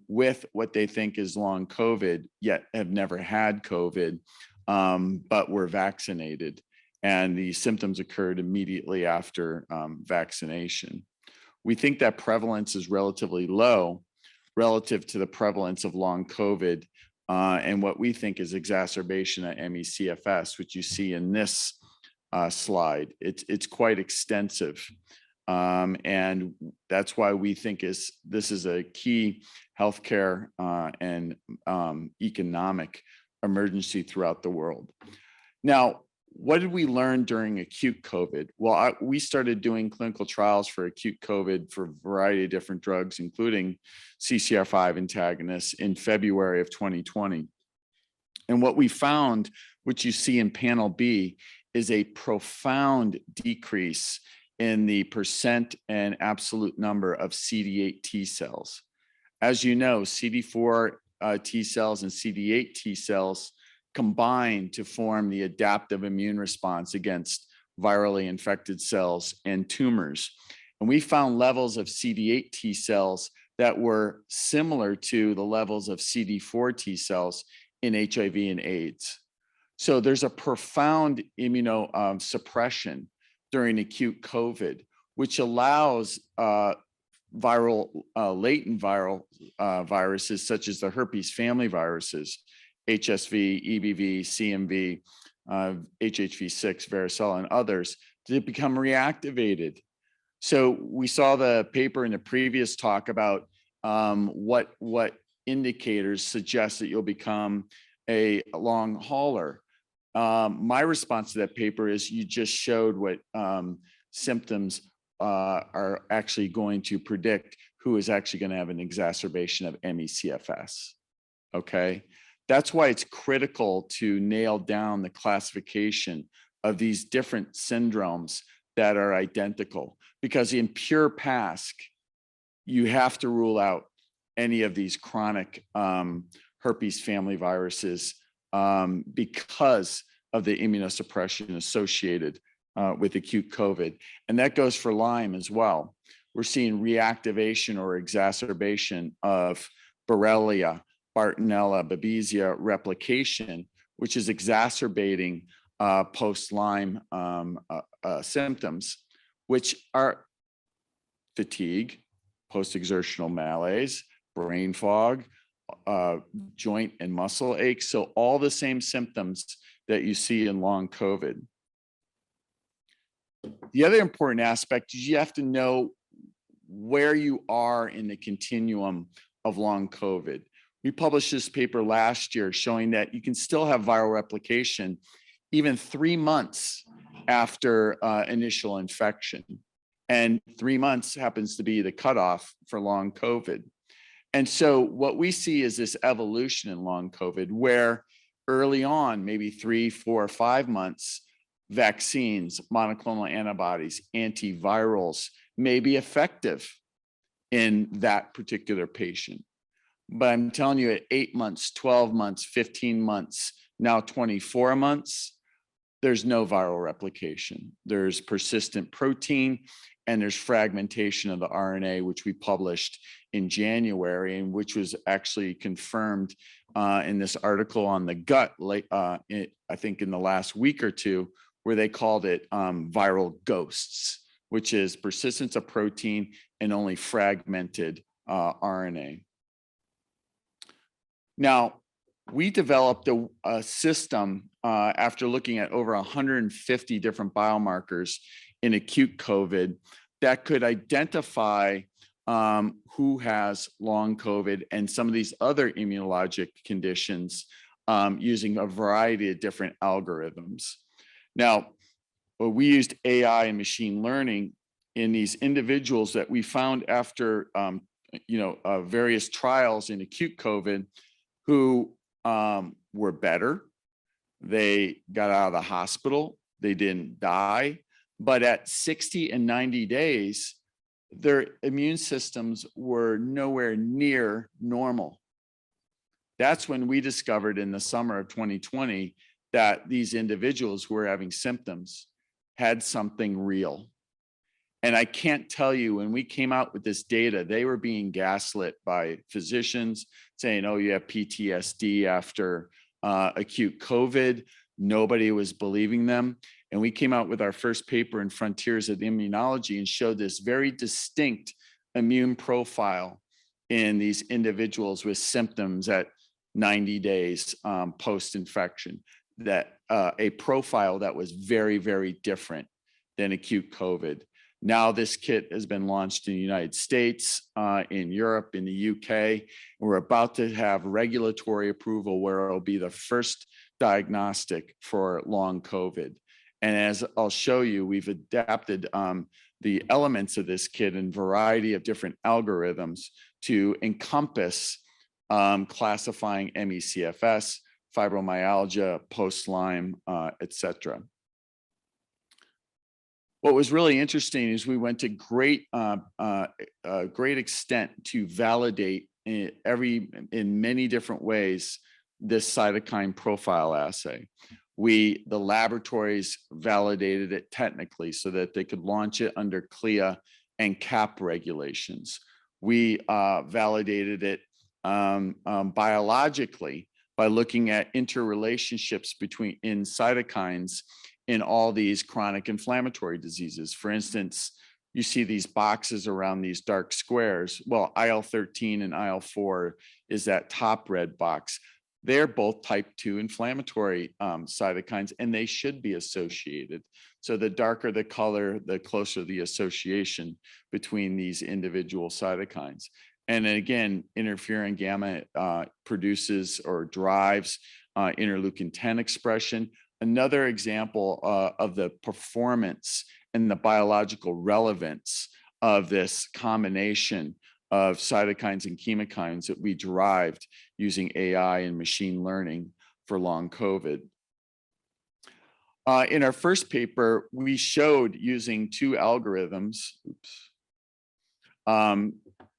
with what they think is long COVID, yet have never had COVID, but were vaccinated. And the symptoms occurred immediately after vaccination. We think that prevalence is relatively low relative to the prevalence of long COVID and what we think is exacerbation of ME/CFS, which you see in this slide. It's quite extensive. And that's why we think this is a key healthcare and economic emergency throughout the world. Now, what did we learn during acute COVID? Well, we started doing clinical trials for acute COVID for a variety of different drugs, including CCR5 antagonists, in February of 2020. And what we found, which you see in panel B, is a profound decrease in the percent and absolute number of CD8 T cells. As you know, CD4 T cells and CD8 T cells combine to form the adaptive immune response against virally infected cells and tumors. And we found levels of CD8 T cells that were similar to the levels of CD4 T cells in HIV and AIDS. So there's a profound immunosuppression during acute COVID, which allows latent viral viruses such as the herpes family viruses, HSV, EBV, CMV, HHV6, varicella, and others, to become reactivated. So we saw the paper in the previous talk about what indicators suggest that you'll become a long hauler. My response to that paper is you just showed what symptoms are actually going to predict who is actually going to have an exacerbation of ME/CFS. Okay. That's why it's critical to nail down the classification of these different syndromes that are identical, because in pure PASC, you have to rule out any of these chronic herpes family viruses because of the immunosuppression associated with acute COVID. And that goes for Lyme as well. We're seeing reactivation or exacerbation of Borrelia, Bartonella, Babesia replication, which is exacerbating post-Lyme symptoms, which are fatigue, post-exertional malaise, brain fog, joint and muscle aches. So all the same symptoms that you see in long COVID. The other important aspect is you have to know where you are in the continuum of long COVID. We published this paper last year showing that you can still have viral replication even 3 months after initial infection. And 3 months happens to be the cutoff for long COVID. And so what we see is this evolution in long COVID where early on, maybe 3, 4, 5 months, vaccines, monoclonal antibodies, antivirals may be effective in that particular patient. But I'm telling you, at 8 months, 12 months, 15 months, now 24 months, there's no viral replication. There's persistent protein and there's fragmentation of the RNA, which we published in January, and which was actually confirmed in this article on the gut, I think in the last week or two, where they called it viral ghosts, which is persistence of protein and only fragmented RNA. Now, we developed a system after looking at over 150 different biomarkers in acute COVID that could identify who has long COVID and some of these other immunologic conditions using a variety of different algorithms. Now, we used AI and machine learning in these individuals that we found after various trials in acute COVID who were better. They got out of the hospital. They didn't die. But at 60 and 90 days, their immune systems were nowhere near normal. That's when we discovered in the summer of 2020 that these individuals who were having symptoms had something real. And I can't tell you, when we came out with this data, they were being gaslit by physicians saying, oh, you have PTSD after acute COVID. Nobody was believing them. And we came out with our first paper in Frontiers of Immunology and showed this very distinct immune profile in these individuals with symptoms at 90 days post-infection, that a profile that was very, very different than acute COVID. Now this kit has been launched in the United States, in Europe, in the UK, and we're about to have regulatory approval where it'll be the first diagnostic for long COVID. And as I'll show you, we've adapted the elements of this kit in a variety of different algorithms to encompass classifying ME/CFS, fibromyalgia, post-Lyme, et cetera. What was really interesting is we went to great extent to validate in many different ways this cytokine profile assay. The laboratories validated it technically so that they could launch it under CLIA and CAP regulations. We validated it biologically by looking at interrelationships in cytokines in all these chronic inflammatory diseases. For instance, you see these boxes around these dark squares. Well, IL-13 and IL-4 is that top red box. They're both type 2 inflammatory cytokines, and they should be associated. So the darker the color, the closer the association between these individual cytokines. And again, interferon gamma produces or drives interleukin 10 expression. Another example of the performance and the biological relevance of this combination of cytokines and chemokines that we derived using AI and machine learning for long COVID. In our first paper, we showed using 2 algorithms,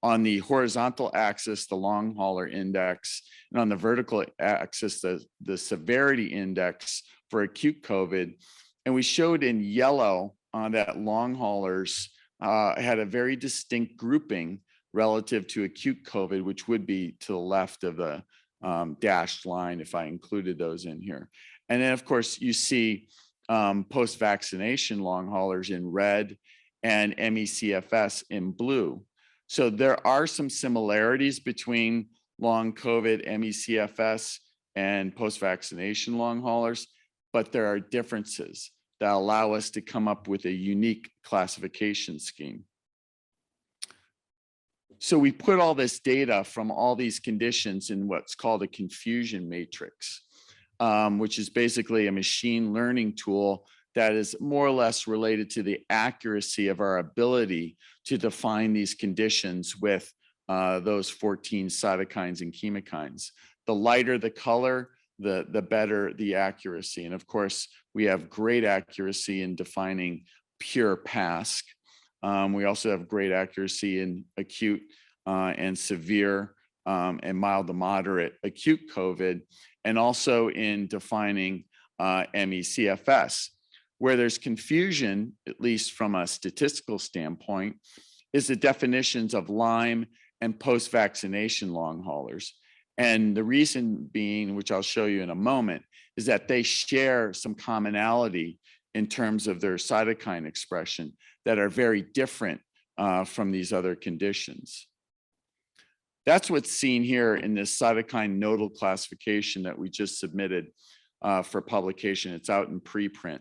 On the horizontal axis, the long hauler index, and on the vertical axis, the severity index for acute COVID. And we showed in yellow that long haulers had a very distinct grouping relative to acute COVID, which would be to the left of the dashed line if I included those in here. And then, of course, you see post-vaccination long haulers in red and ME/CFS in blue. So there are some similarities between long COVID, ME/CFS, and post-vaccination long haulers, but there are differences that allow us to come up with a unique classification scheme. So we put all this data from all these conditions in what's called a confusion matrix, which is basically a machine learning tool that is more or less related to the accuracy of our ability to define these conditions with those 14 cytokines and chemokines. The lighter the color, the better the accuracy. And of course, we have great accuracy in defining pure PASC. We also have great accuracy in acute and severe and mild to moderate acute COVID, and also in defining ME/CFS. Where there's confusion, at least from a statistical standpoint, is the definitions of Lyme and post-vaccination long haulers. And the reason being, which I'll show you in a moment, is that they share some commonality in terms of their cytokine expression that are very different from these other conditions. That's what's seen here in this cytokine nodal classification that we just submitted for publication. It's out in preprint.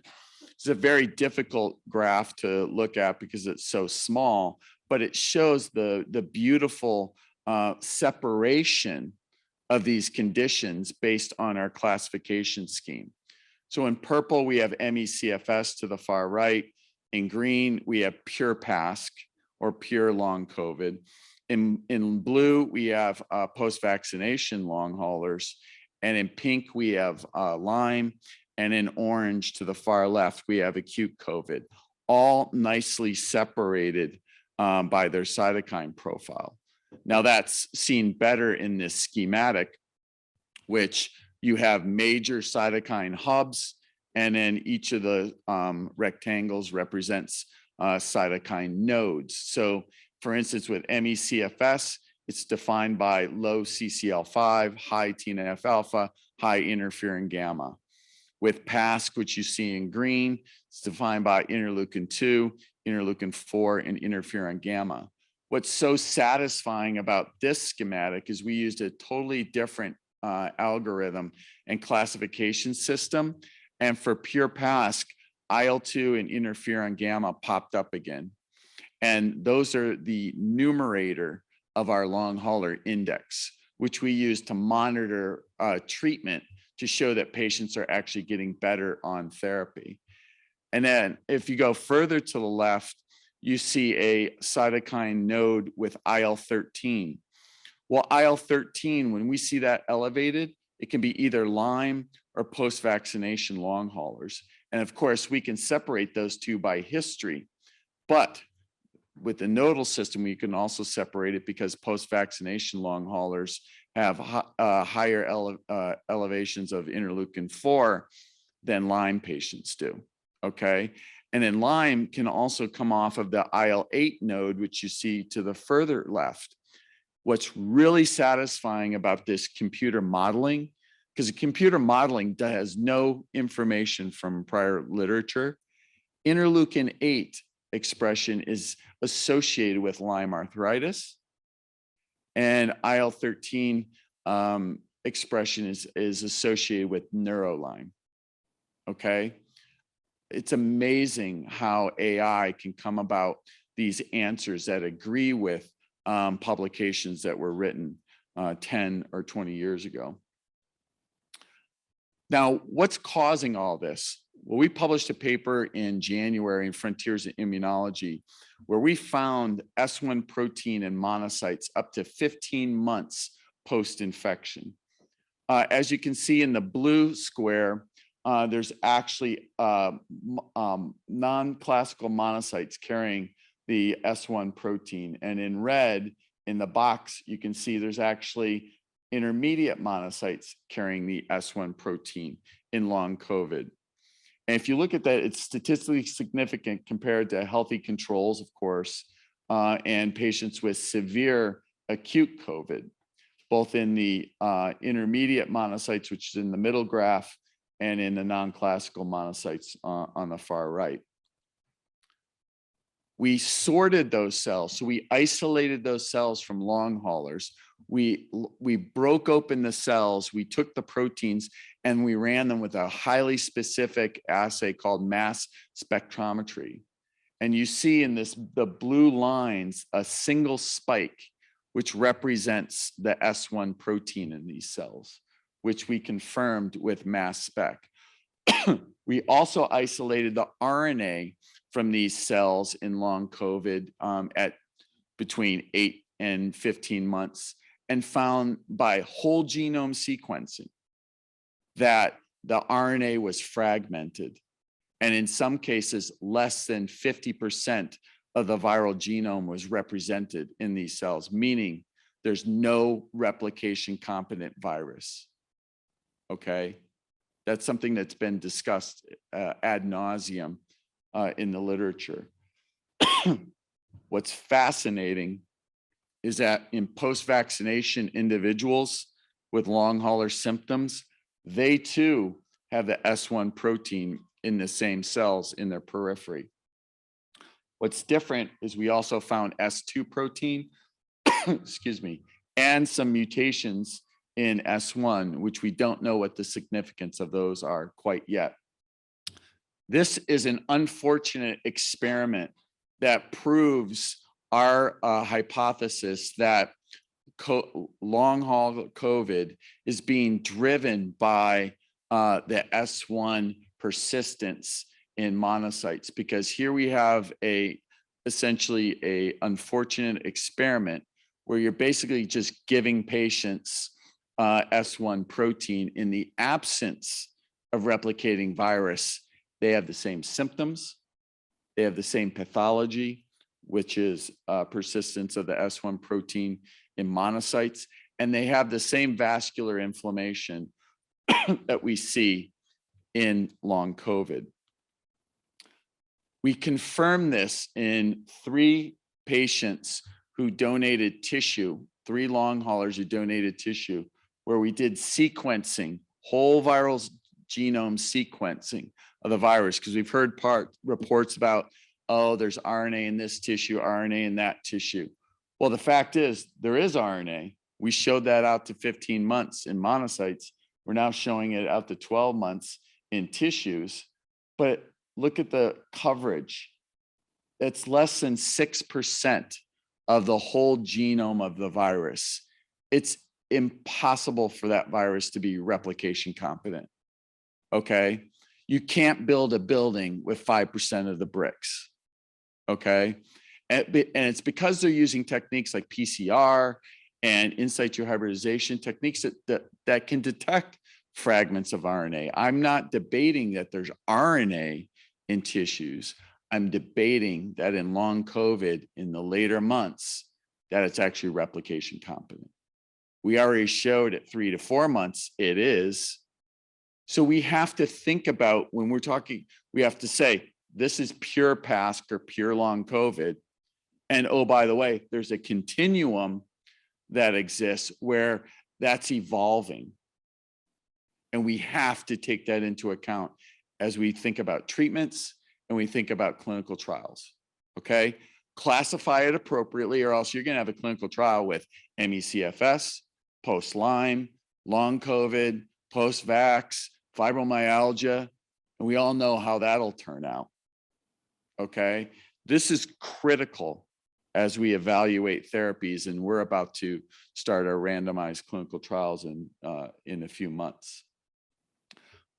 It's a very difficult graph to look at because it's so small, but it shows the beautiful separation of these conditions based on our classification scheme. So in purple, we have ME/CFS to the far right. In green, we have pure PASC or pure long COVID. In blue, we have post-vaccination long haulers. And in pink, we have Lyme. And in orange to the far left, we have acute COVID, all nicely separated by their cytokine profile. Now that's seen better in this schematic, which you have major cytokine hubs, and then each of the rectangles represents cytokine nodes. So for instance, with ME/CFS, it's defined by low CCL5, high TNF alpha, high interferon gamma. With PASC, which you see in green, it's defined by interleukin 2, interleukin 4, and interferon gamma. What's so satisfying about this schematic is we used a totally different algorithm and classification system. And for pure PASC, IL-2 and interferon gamma popped up again. And those are the numerator of our long hauler index, which we use to monitor treatment to show that patients are actually getting better on therapy. And then if you go further to the left, you see a cytokine node with IL-13. Well, IL-13, when we see that elevated, it can be either Lyme or post-vaccination long haulers. And of course, we can separate those two by history. But with the nodal system, we can also separate it because post-vaccination long haulers have higher elevations of interleukin 4 than Lyme patients do, okay? And then Lyme can also come off of the IL-8 node, which you see to the further left. What's really satisfying about this computer modeling, because the computer modeling has no information from prior literature, interleukin 8 expression is associated with Lyme arthritis, and IL-13 expression is associated with neurolyme, okay? It's amazing how AI can come about these answers that agree with publications that were written 10 or 20 years ago. Now, what's causing all this? Well, we published a paper in January in Frontiers in Immunology, where we found S1 protein in monocytes up to 15 months post-infection. As you can see in the blue square, there's actually non-classical monocytes carrying the S1 protein. And in red, in the box, you can see there's actually intermediate monocytes carrying the S1 protein in long COVID. And if you look at that, it's statistically significant compared to healthy controls, of course, and patients with severe acute COVID, both in the intermediate monocytes, which is in the middle graph, and in the non-classical monocytes on the far right. We sorted those cells. So we isolated those cells from long haulers. We broke open the cells, we took the proteins, and we ran them with a highly specific assay called mass spectrometry. And you see in the blue lines, a single spike, which represents the S1 protein in these cells, which we confirmed with mass spec. We also isolated the RNA from these cells in long COVID at between 8 and 15 months, and found by whole genome sequencing that the RNA was fragmented. And in some cases, less than 50% of the viral genome was represented in these cells, meaning there's no replication competent virus. Okay, that's something that's been discussed ad nauseum in the literature. What's fascinating is that in post-vaccination individuals with long hauler symptoms, they too have the S1 protein in the same cells in their periphery. What's different is we also found S2 protein, excuse me, and some mutations in S1, which we don't know what the significance of those are quite yet. This is an unfortunate experiment that proves our hypothesis that long haul COVID is being driven by the S1 persistence in monocytes, because here we have essentially a unfortunate experiment where you're basically just giving patients S1 protein in the absence of replicating virus. They have the same symptoms, they have the same pathology, which is persistence of the S1 protein in monocytes, and they have the same vascular inflammation that we see in long COVID. We confirmed this in 3 patients who donated tissue, 3 long haulers who donated tissue, where we did sequencing, whole viral genome sequencing of the virus, because we've heard reports about, oh, there's RNA in this tissue, RNA in that tissue. Well, the fact is there is RNA. We showed that out to 15 months in monocytes. We're now showing it out to 12 months in tissues, but look at the coverage. It's less than 6% of the whole genome of the virus. It's impossible for that virus to be replication competent, okay? You can't build a building with 5% of the bricks, okay? And it's because they're using techniques like PCR and in situ hybridization techniques that can detect fragments of RNA. I'm not debating that there's RNA in tissues. I'm debating that in long COVID, in the later months, that it's actually replication competent. We already showed at 3 to 4 months it is. So we have to think about, when we're talking, we have to say, this is pure PASC or pure long COVID. And oh, by the way, there's a continuum that exists where that's evolving. And we have to take that into account as we think about treatments and we think about clinical trials, okay? Classify it appropriately, or else you're gonna have a clinical trial with ME/CFS, post-Lyme, long COVID, post-vax, fibromyalgia, and we all know how that'll turn out, okay? This is critical as we evaluate therapies, and we're about to start our randomized clinical trials in a few months.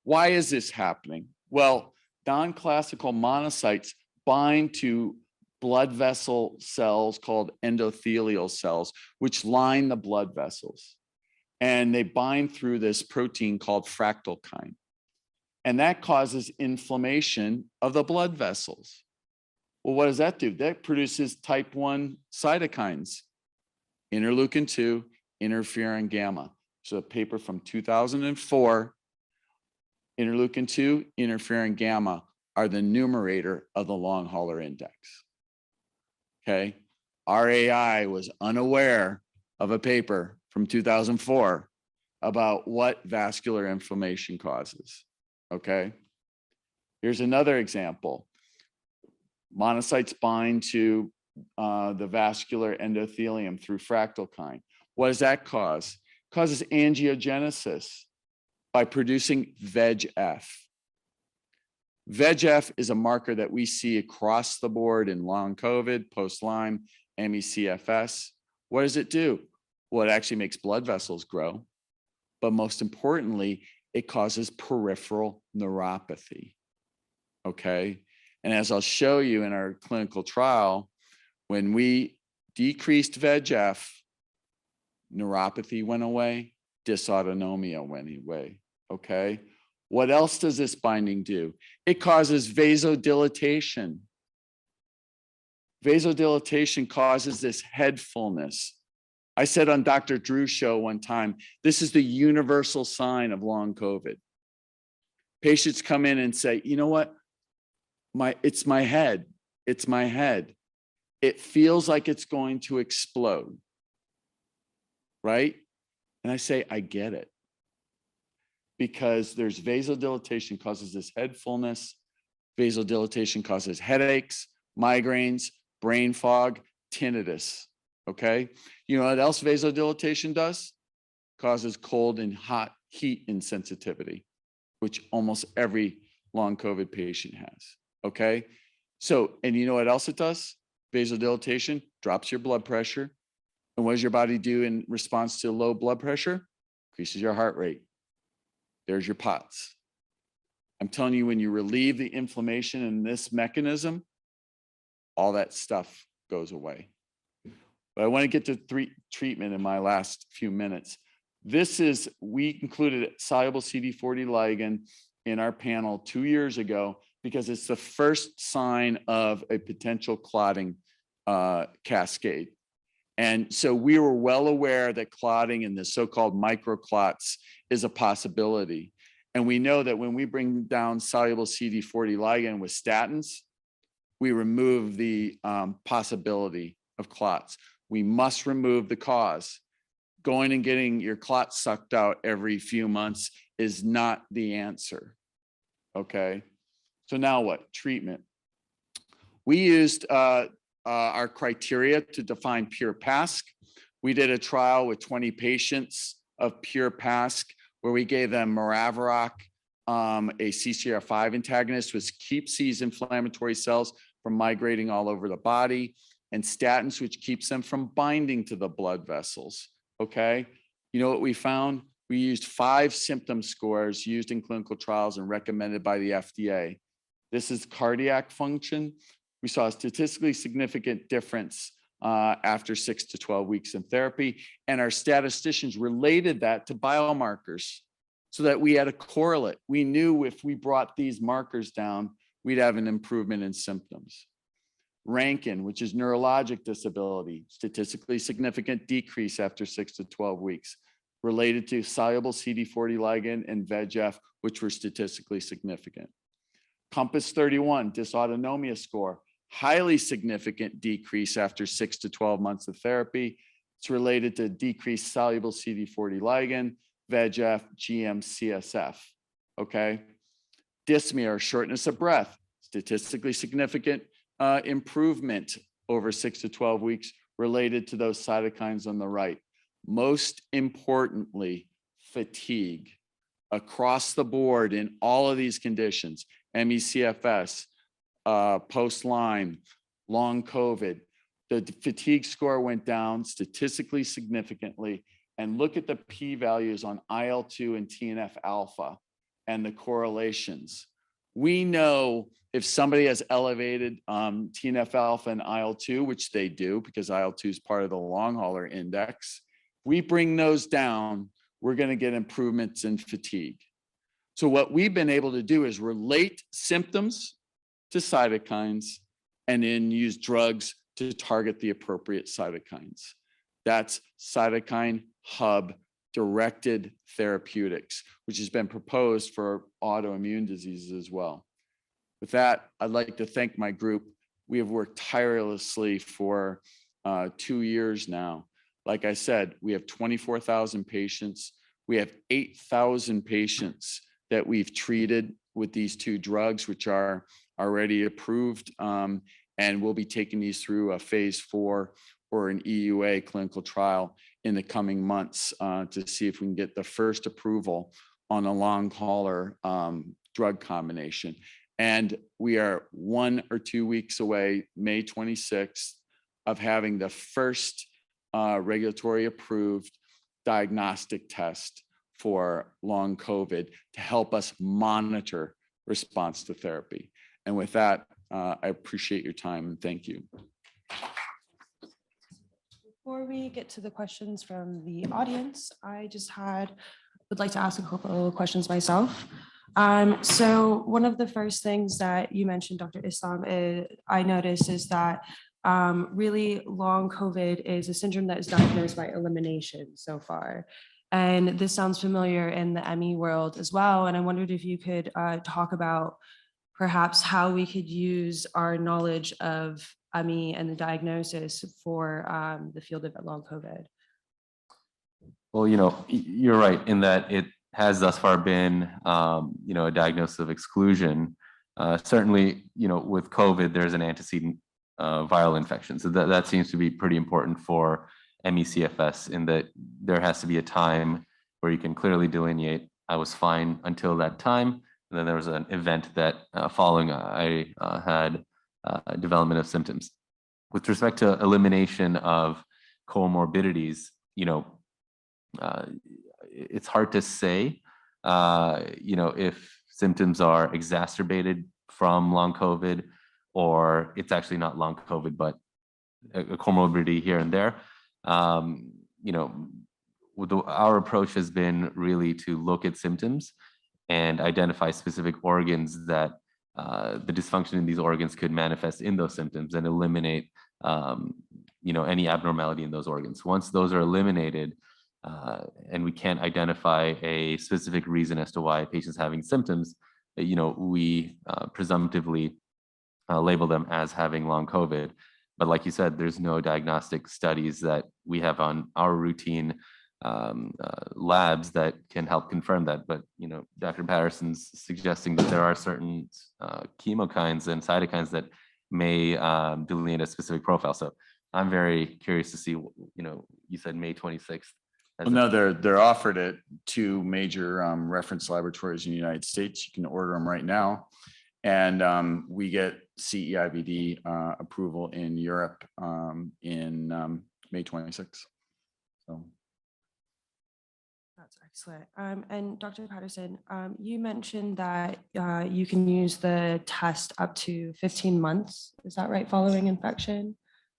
Why is this happening? Well, non-classical monocytes bind to blood vessel cells called endothelial cells, which line the blood vessels. And they bind through this protein called fractalkine. And that causes inflammation of the blood vessels. Well, what does that do? That produces type 1 cytokines. interleukin-2, interferon gamma. So a paper from 2004, interleukin-2, interferon gamma are the numerator of the long hauler index. Okay, RAI was unaware of a paper from 2004 about what vascular inflammation causes. Okay, here's another example. Monocytes bind to the vascular endothelium through fractalkine. What does that cause? It causes angiogenesis by producing VEGF. VEGF is a marker that we see across the board in long COVID, post-Lyme, ME/CFS. What does it do? Well, it actually makes blood vessels grow, but most importantly, it causes peripheral neuropathy, okay? And as I'll show you in our clinical trial, when we decreased VEGF, neuropathy went away, dysautonomia went away, okay? What else does this binding do? It causes vasodilatation. Vasodilatation causes this head fullness. I said on Dr. Drew's show one time, this is the universal sign of long COVID. Patients come in and say, you know what? It's my head. It's my head. It feels like it's going to explode, right? And I say, I get it. Because there's vasodilatation causes this head fullness. Vasodilatation causes headaches, migraines, brain fog, tinnitus, okay? You know what else vasodilatation does? Causes cold and hot heat insensitivity, which almost every long COVID patient has, okay? So, and you know what else it does? Vasodilatation drops your blood pressure. And what does your body do in response to low blood pressure? Increases your heart rate. There's your POTS. I'm telling you, when you relieve the inflammation in this mechanism, all that stuff goes away. But I want to get to treatment in my last few minutes. We included soluble CD40 ligand in our panel 2 years ago because it's the first sign of a potential clotting cascade. And so we were well aware that clotting and the so-called microclots is a possibility. And we know that when we bring down soluble CD40 ligand with statins, we remove the possibility of clots. We must remove the cause. Going and getting your clots sucked out every few months is not the answer, okay? So now what? Treatment. We used our criteria to define pure PASC. We did a trial with 20 patients of pure PASC where we gave them Maraviroc, a CCR5 antagonist, which keeps these inflammatory cells from migrating all over the body, and statins, which keeps them from binding to the blood vessels, okay? You know what we found? We used 5 symptom scores used in clinical trials and recommended by the FDA. This is cardiac function. We saw a statistically significant difference after 6 to 12 weeks in therapy. And our statisticians related that to biomarkers so that we had a correlate. We knew if we brought these markers down, we'd have an improvement in symptoms. Rankin, which is neurologic disability, statistically significant decrease after 6 to 12 weeks, related to soluble CD40 ligand and VEGF, which were statistically significant. Compass 31, dysautonomia score, highly significant decrease after 6 to 12 months of therapy. It's related to decreased soluble CD40 ligand, VEGF, GM-CSF, okay? Dyspnea or shortness of breath, statistically significant improvement over 6 to 12 weeks related to those cytokines on the right. Most importantly, fatigue across the board in all of these conditions, ME/CFS, post-Lyme, long COVID, the fatigue score went down statistically significantly. And look at the p-values on IL-2 and TNF alpha and the correlations. We know if somebody has elevated TNF alpha and IL-2, which they do because IL-2 is part of the long hauler index, we bring those down, we're going to get improvements in fatigue. So what we've been able to do is relate symptoms to cytokines and then use drugs to target the appropriate cytokines. That's cytokine hub directed therapeutics, which has been proposed for autoimmune diseases as well. With that, I'd like to thank my group. We have worked tirelessly for 2 years now. Like I said, we have 24,000 patients. We have 8,000 patients that we've treated with these 2 drugs, which are already approved. And we'll be taking these through a phase 4 or an EUA clinical trial in the coming months to see if we can get the first approval on a long hauler drug combination. And we are 1 or 2 weeks away, May 26th, of having the first regulatory approved diagnostic test for long COVID to help us monitor response to therapy. And with that, I appreciate your time and thank you. Before we get to the questions from the audience, I just would like to ask a couple of questions myself. So one of the first things that you mentioned, Dr. Islam, I noticed is that really long COVID is a syndrome that is diagnosed by elimination so far. And this sounds familiar in the ME world as well. And I wondered if you could talk about perhaps how we could use our knowledge of ME and the diagnosis for the field of long COVID. Well, you're right in that it has thus far been, a diagnosis of exclusion. Certainly, with COVID, there's an antecedent viral infection. So that seems to be pretty important for ME/CFS in that there has to be a time where you can clearly delineate, I was fine until that time. And then there was an event that following I had development of symptoms. With respect to elimination of comorbidities, it's hard to say, if symptoms are exacerbated from long COVID or it's actually not long COVID, but a comorbidity here and there. Our approach has been really to look at symptoms and identify specific organs that the dysfunction in these organs could manifest in those symptoms and eliminate, any abnormality in those organs. Once those are eliminated, and we can't identify a specific reason as to why a patient's having symptoms, we presumptively label them as having long COVID. But like you said, there's no diagnostic studies that we have on our routine labs that can help confirm that. But, Dr. Patterson's suggesting that there are certain chemokines and cytokines that may delineate a specific profile. So I'm very curious to see, you said May 26th. Well, no, they're offered at 2 major reference laboratories in the United States. You can order them right now. And we get CE-IVD approval in Europe in May 26th. So. That's excellent. And Dr. Patterson, you mentioned that you can use the test up to 15 months. Is that right, following infection?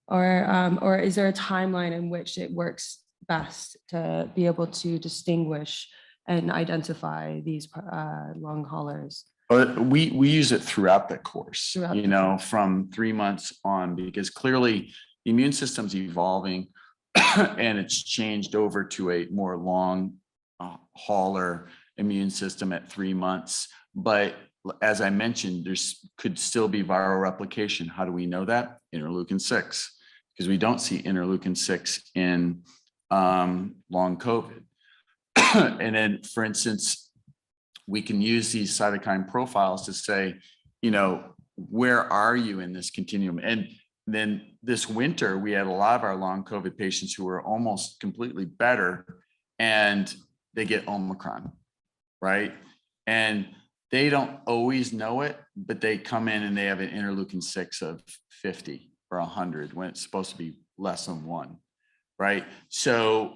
Or is there a timeline in which it works best to be able to distinguish and identify these long haulers? We use it throughout the course, from 3 months on, because clearly the immune system's evolving and it's changed over to a more long hauler immune system at 3 months. But as I mentioned, could still be viral replication. How do we know that? Interleukin 6, because we don't see interleukin 6 in long COVID. And then, for instance, we can use these cytokine profiles to say, where are you in this continuum? And then this winter, we had a lot of our long COVID patients who were almost completely better and they get Omicron, right? And they don't always know it, but they come in and they have an interleukin 6 of 50 or 100 when it's supposed to be less than 1, right? So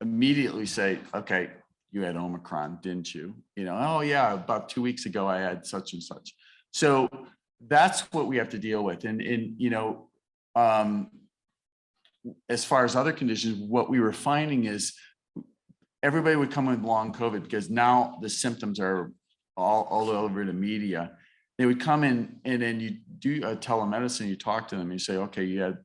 immediately say, okay, you had Omicron, didn't you? Oh yeah, about 2 weeks ago I had such and such. So that's what we have to deal with. And as far as other conditions, what we were finding is everybody would come with long COVID because now the symptoms are all over the media. They would come in and then you do a telemedicine, you talk to them, you say, okay, you had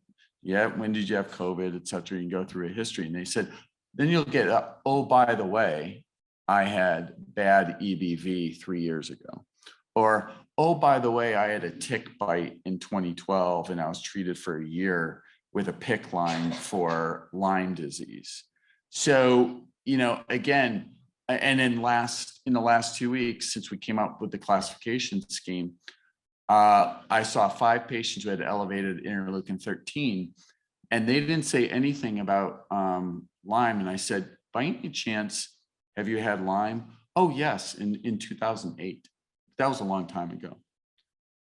yeah, when did you have COVID, et cetera? You can go through a history. And they said, then you'll get, oh, by the way, I had bad EBV 3 years ago. Or, oh, by the way, I had a tick bite in 2012 and I was treated for a year with a PICC line for Lyme disease. So, again, and in the last 2 weeks, since we came up with the classification scheme, I saw 5 patients who had elevated interleukin-13, and they didn't say anything about Lyme. And I said, by any chance, have you had Lyme? Oh, yes, in 2008. That was a long time ago.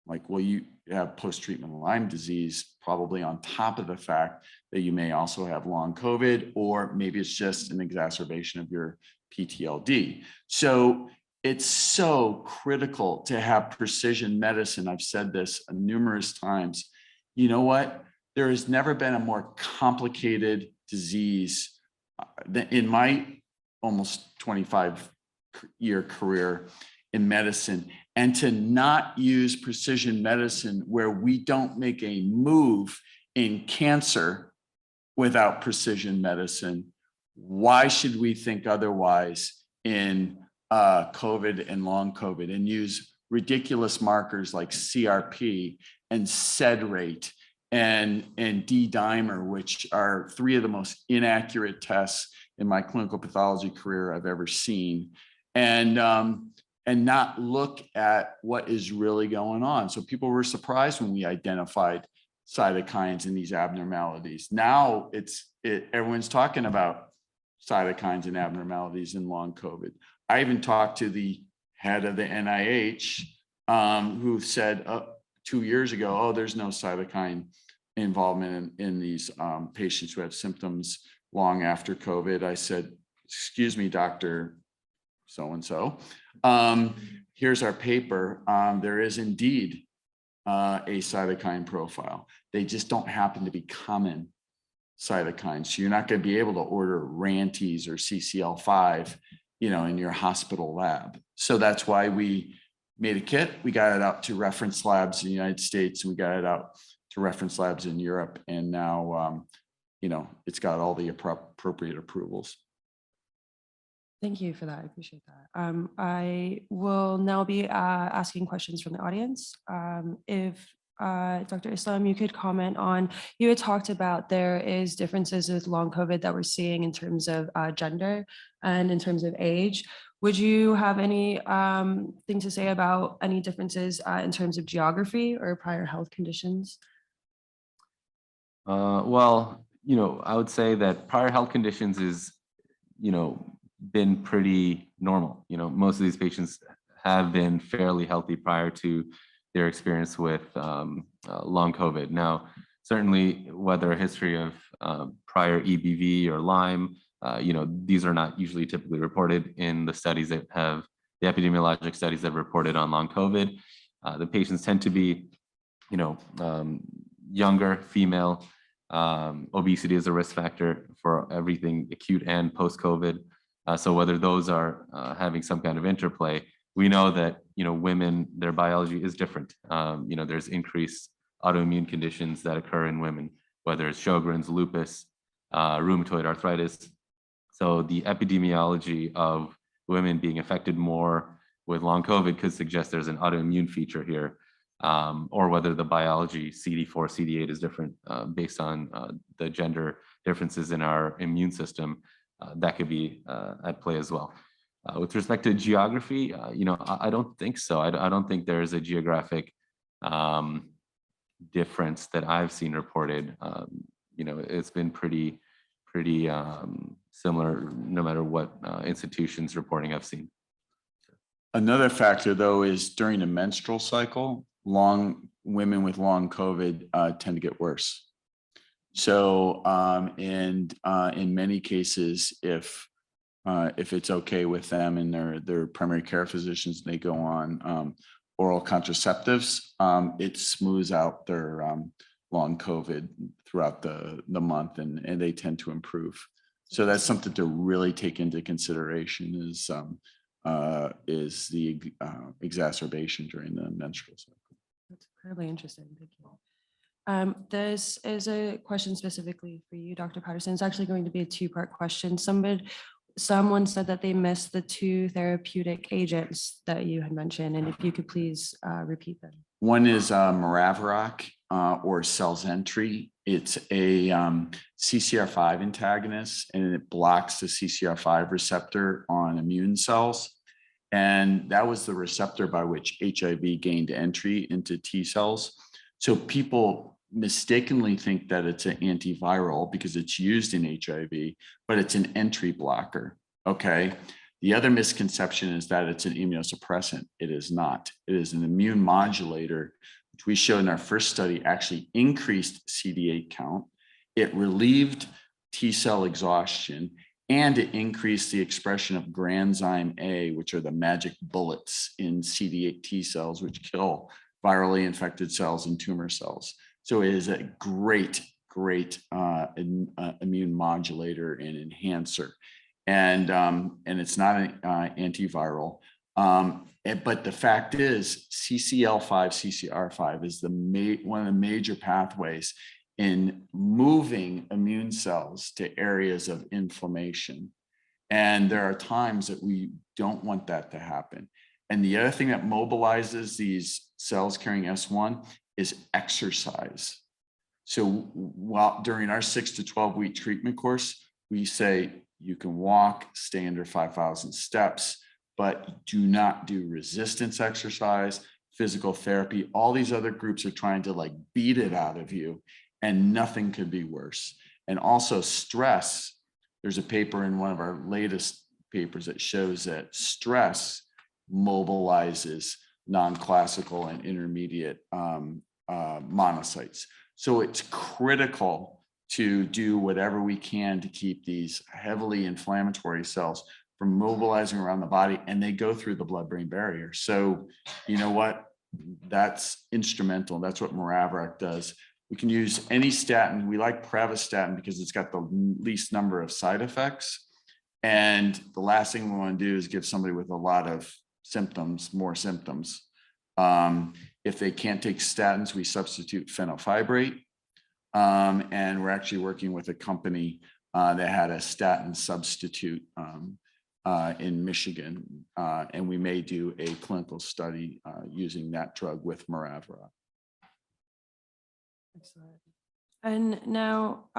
Like, well, you have post-treatment Lyme disease, probably on top of the fact that you may also have long COVID, or maybe it's just an exacerbation of your PTLD. So it's so critical to have precision medicine. I've said this numerous times. You know what? There has never been a more complicated disease in my almost 25-year career in medicine, and to not use precision medicine where we don't make a move in cancer without precision medicine. Why should we think otherwise in COVID and long COVID, and use ridiculous markers like CRP and SED rate and D-dimer, which are 3 of the most inaccurate tests in my clinical pathology career I've ever seen, and not look at what is really going on. So people were surprised when we identified cytokines in these abnormalities. Now everyone's talking about cytokines and abnormalities in long COVID. I even talked to the head of the NIH who said 2 years ago, oh, there's no cytokine involvement in these patients who have symptoms long after COVID. I said, excuse me, Dr. So-and-so, here's our paper. There is indeed a cytokine profile. They just don't happen to be common cytokines. So you're not going to be able to order RANTES or CCL5, in your hospital lab. So that's why we made a kit. We got it out to reference labs in the United States, and we got it out to reference labs in Europe. And now, it's got all the appropriate approvals. Thank you for that. I appreciate that. I will now be asking questions from the audience. If Dr. Islam, you could comment on, you had talked about there is differences with long COVID that we're seeing in terms of gender and in terms of age. Would you have any thing to say about any differences in terms of geography or prior health conditions? Well, I would say that prior health conditions is, been pretty normal. Most of these patients have been fairly healthy prior to their experience with long COVID. Now, certainly whether a history of prior EBV or Lyme, these are not usually typically reported in the studies the epidemiologic studies that have reported on long COVID. The patients tend to be, younger, female. Obesity is a risk factor for everything acute and post-COVID. So whether those are having some kind of interplay, we know that, women, their biology is different. There's increased autoimmune conditions that occur in women, whether it's Sjogren's, lupus, rheumatoid arthritis. So the epidemiology of women being affected more with long COVID could suggest there's an autoimmune feature here, or whether the biology CD4, CD8 is different based on the gender differences in our immune system. That could be at play as well. With respect to geography, I don't think so. I don't think there is a geographic difference that I've seen reported. It's been pretty similar no matter what institutions reporting I've seen. Another factor, though, is during the menstrual cycle, women with long COVID tend to get worse. So, in many cases, if it's okay with them and their primary care physicians, they go on oral contraceptives, it smooths out their long COVID throughout the month, and they tend to improve. So that's something to really take into consideration is the exacerbation during the menstrual cycle. That's incredibly interesting. Thank you. This is a question specifically for you, Dr. Patterson. It's actually going to be a two-part question. Someone said that they missed the two therapeutic agents that you had mentioned, and if you could please repeat them. One is Maraviroc or Celzentry. It's a CCR5 antagonist, and it blocks the CCR5 receptor on immune cells. And that was the receptor by which HIV gained entry into T cells. So people mistakenly think that it's an antiviral because it's used in HIV, but it's an entry blocker, okay? The other misconception is that it's an immunosuppressant. It is not. It is an immune modulator, which we showed in our first study actually increased CD8 count. It relieved T cell exhaustion, and it increased the expression of granzyme A, which are the magic bullets in CD8 T cells, which kill virally infected cells and tumor cells. So it is a great immune modulator and enhancer. And it's not an antiviral. But the fact is CCL5, CCR5 is one of the major pathways in moving immune cells to areas of inflammation. And there are times that we don't want that to happen. And the other thing that mobilizes these cells carrying S1 is exercise. So while during our 6 to 12 week treatment course, we say you can walk, stay under 5,000 steps, but do not do resistance exercise, physical therapy. All these other groups are trying to like beat it out of you, and nothing could be worse. And also stress. There's a paper in one of our latest papers that shows that stress mobilizes non-classical and intermediate monocytes. So it's critical to do whatever we can to keep these heavily inflammatory cells from mobilizing around the body, and they go through the blood-brain barrier. So you know what? That's instrumental. That's what Maraviroc does. We can use any statin. We like pravastatin because it's got the least number of side effects. And the last thing we want to do is give somebody with a lot of symptoms, more symptoms. If they can't take statins, we substitute fenofibrate. And we're actually working with a company that had a statin substitute in Michigan. And we may do a clinical study using that drug with Maraviroc. Excellent. And now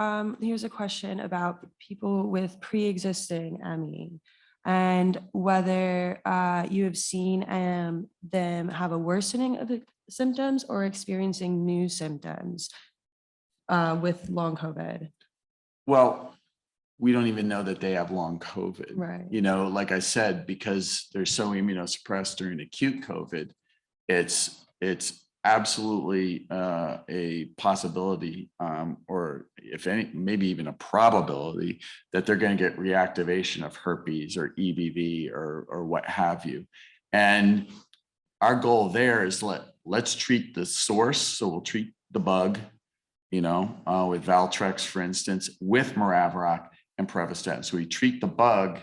here's a question about people with pre-existing ME and whether you have seen them have a worsening of the symptoms or experiencing new symptoms with long COVID. Well, we don't even know that they have long COVID. Right. You know, like I said, because they're so immunosuppressed during acute COVID, it's absolutely a possibility, or if any, maybe even a probability that they're going to get reactivation of herpes or EBV or what have you. And our goal there is let's treat the source. So we'll treat the bug, you know, with Valtrex, for instance, with Maraviroc and pravastatin. So we treat the bug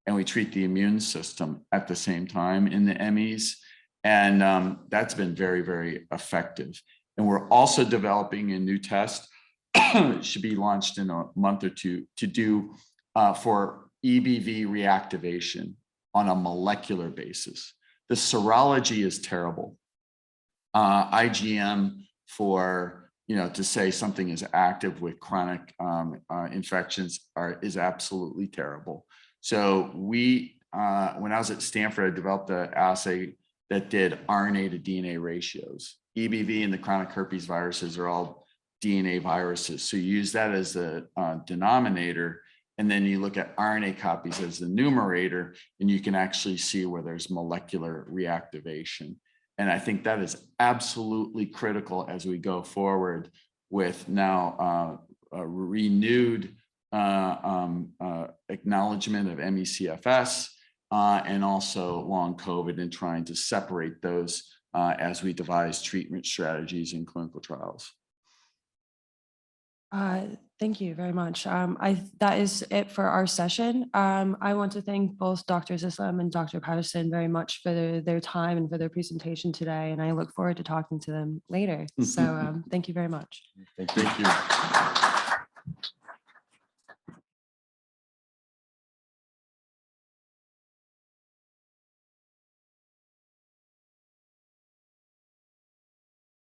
and we treat the immune system at the same time in the MEs. And that's been very, very effective. And we're also developing a new test, it should be launched in a month or two, to do for EBV reactivation on a molecular basis. The serology is terrible. IgM for, you know, to say something is active with chronic infections is absolutely terrible. So we, when I was at Stanford, I developed an assay that did RNA to DNA ratios. EBV and the chronic herpes viruses are all DNA viruses. So you use that as the denominator, and then you look at RNA copies as the numerator, and you can actually see where there's molecular reactivation. And I think that is absolutely critical as we go forward with now a renewed acknowledgement of ME/CFS, and also long COVID, and trying to separate those as we devise treatment strategies in clinical trials. Thank you very much. That is it for our session. I want to thank both Drs. Islam and Dr. Patterson very much for their time and for their presentation today, and I look forward to talking to them later. So thank you very much. Thank you.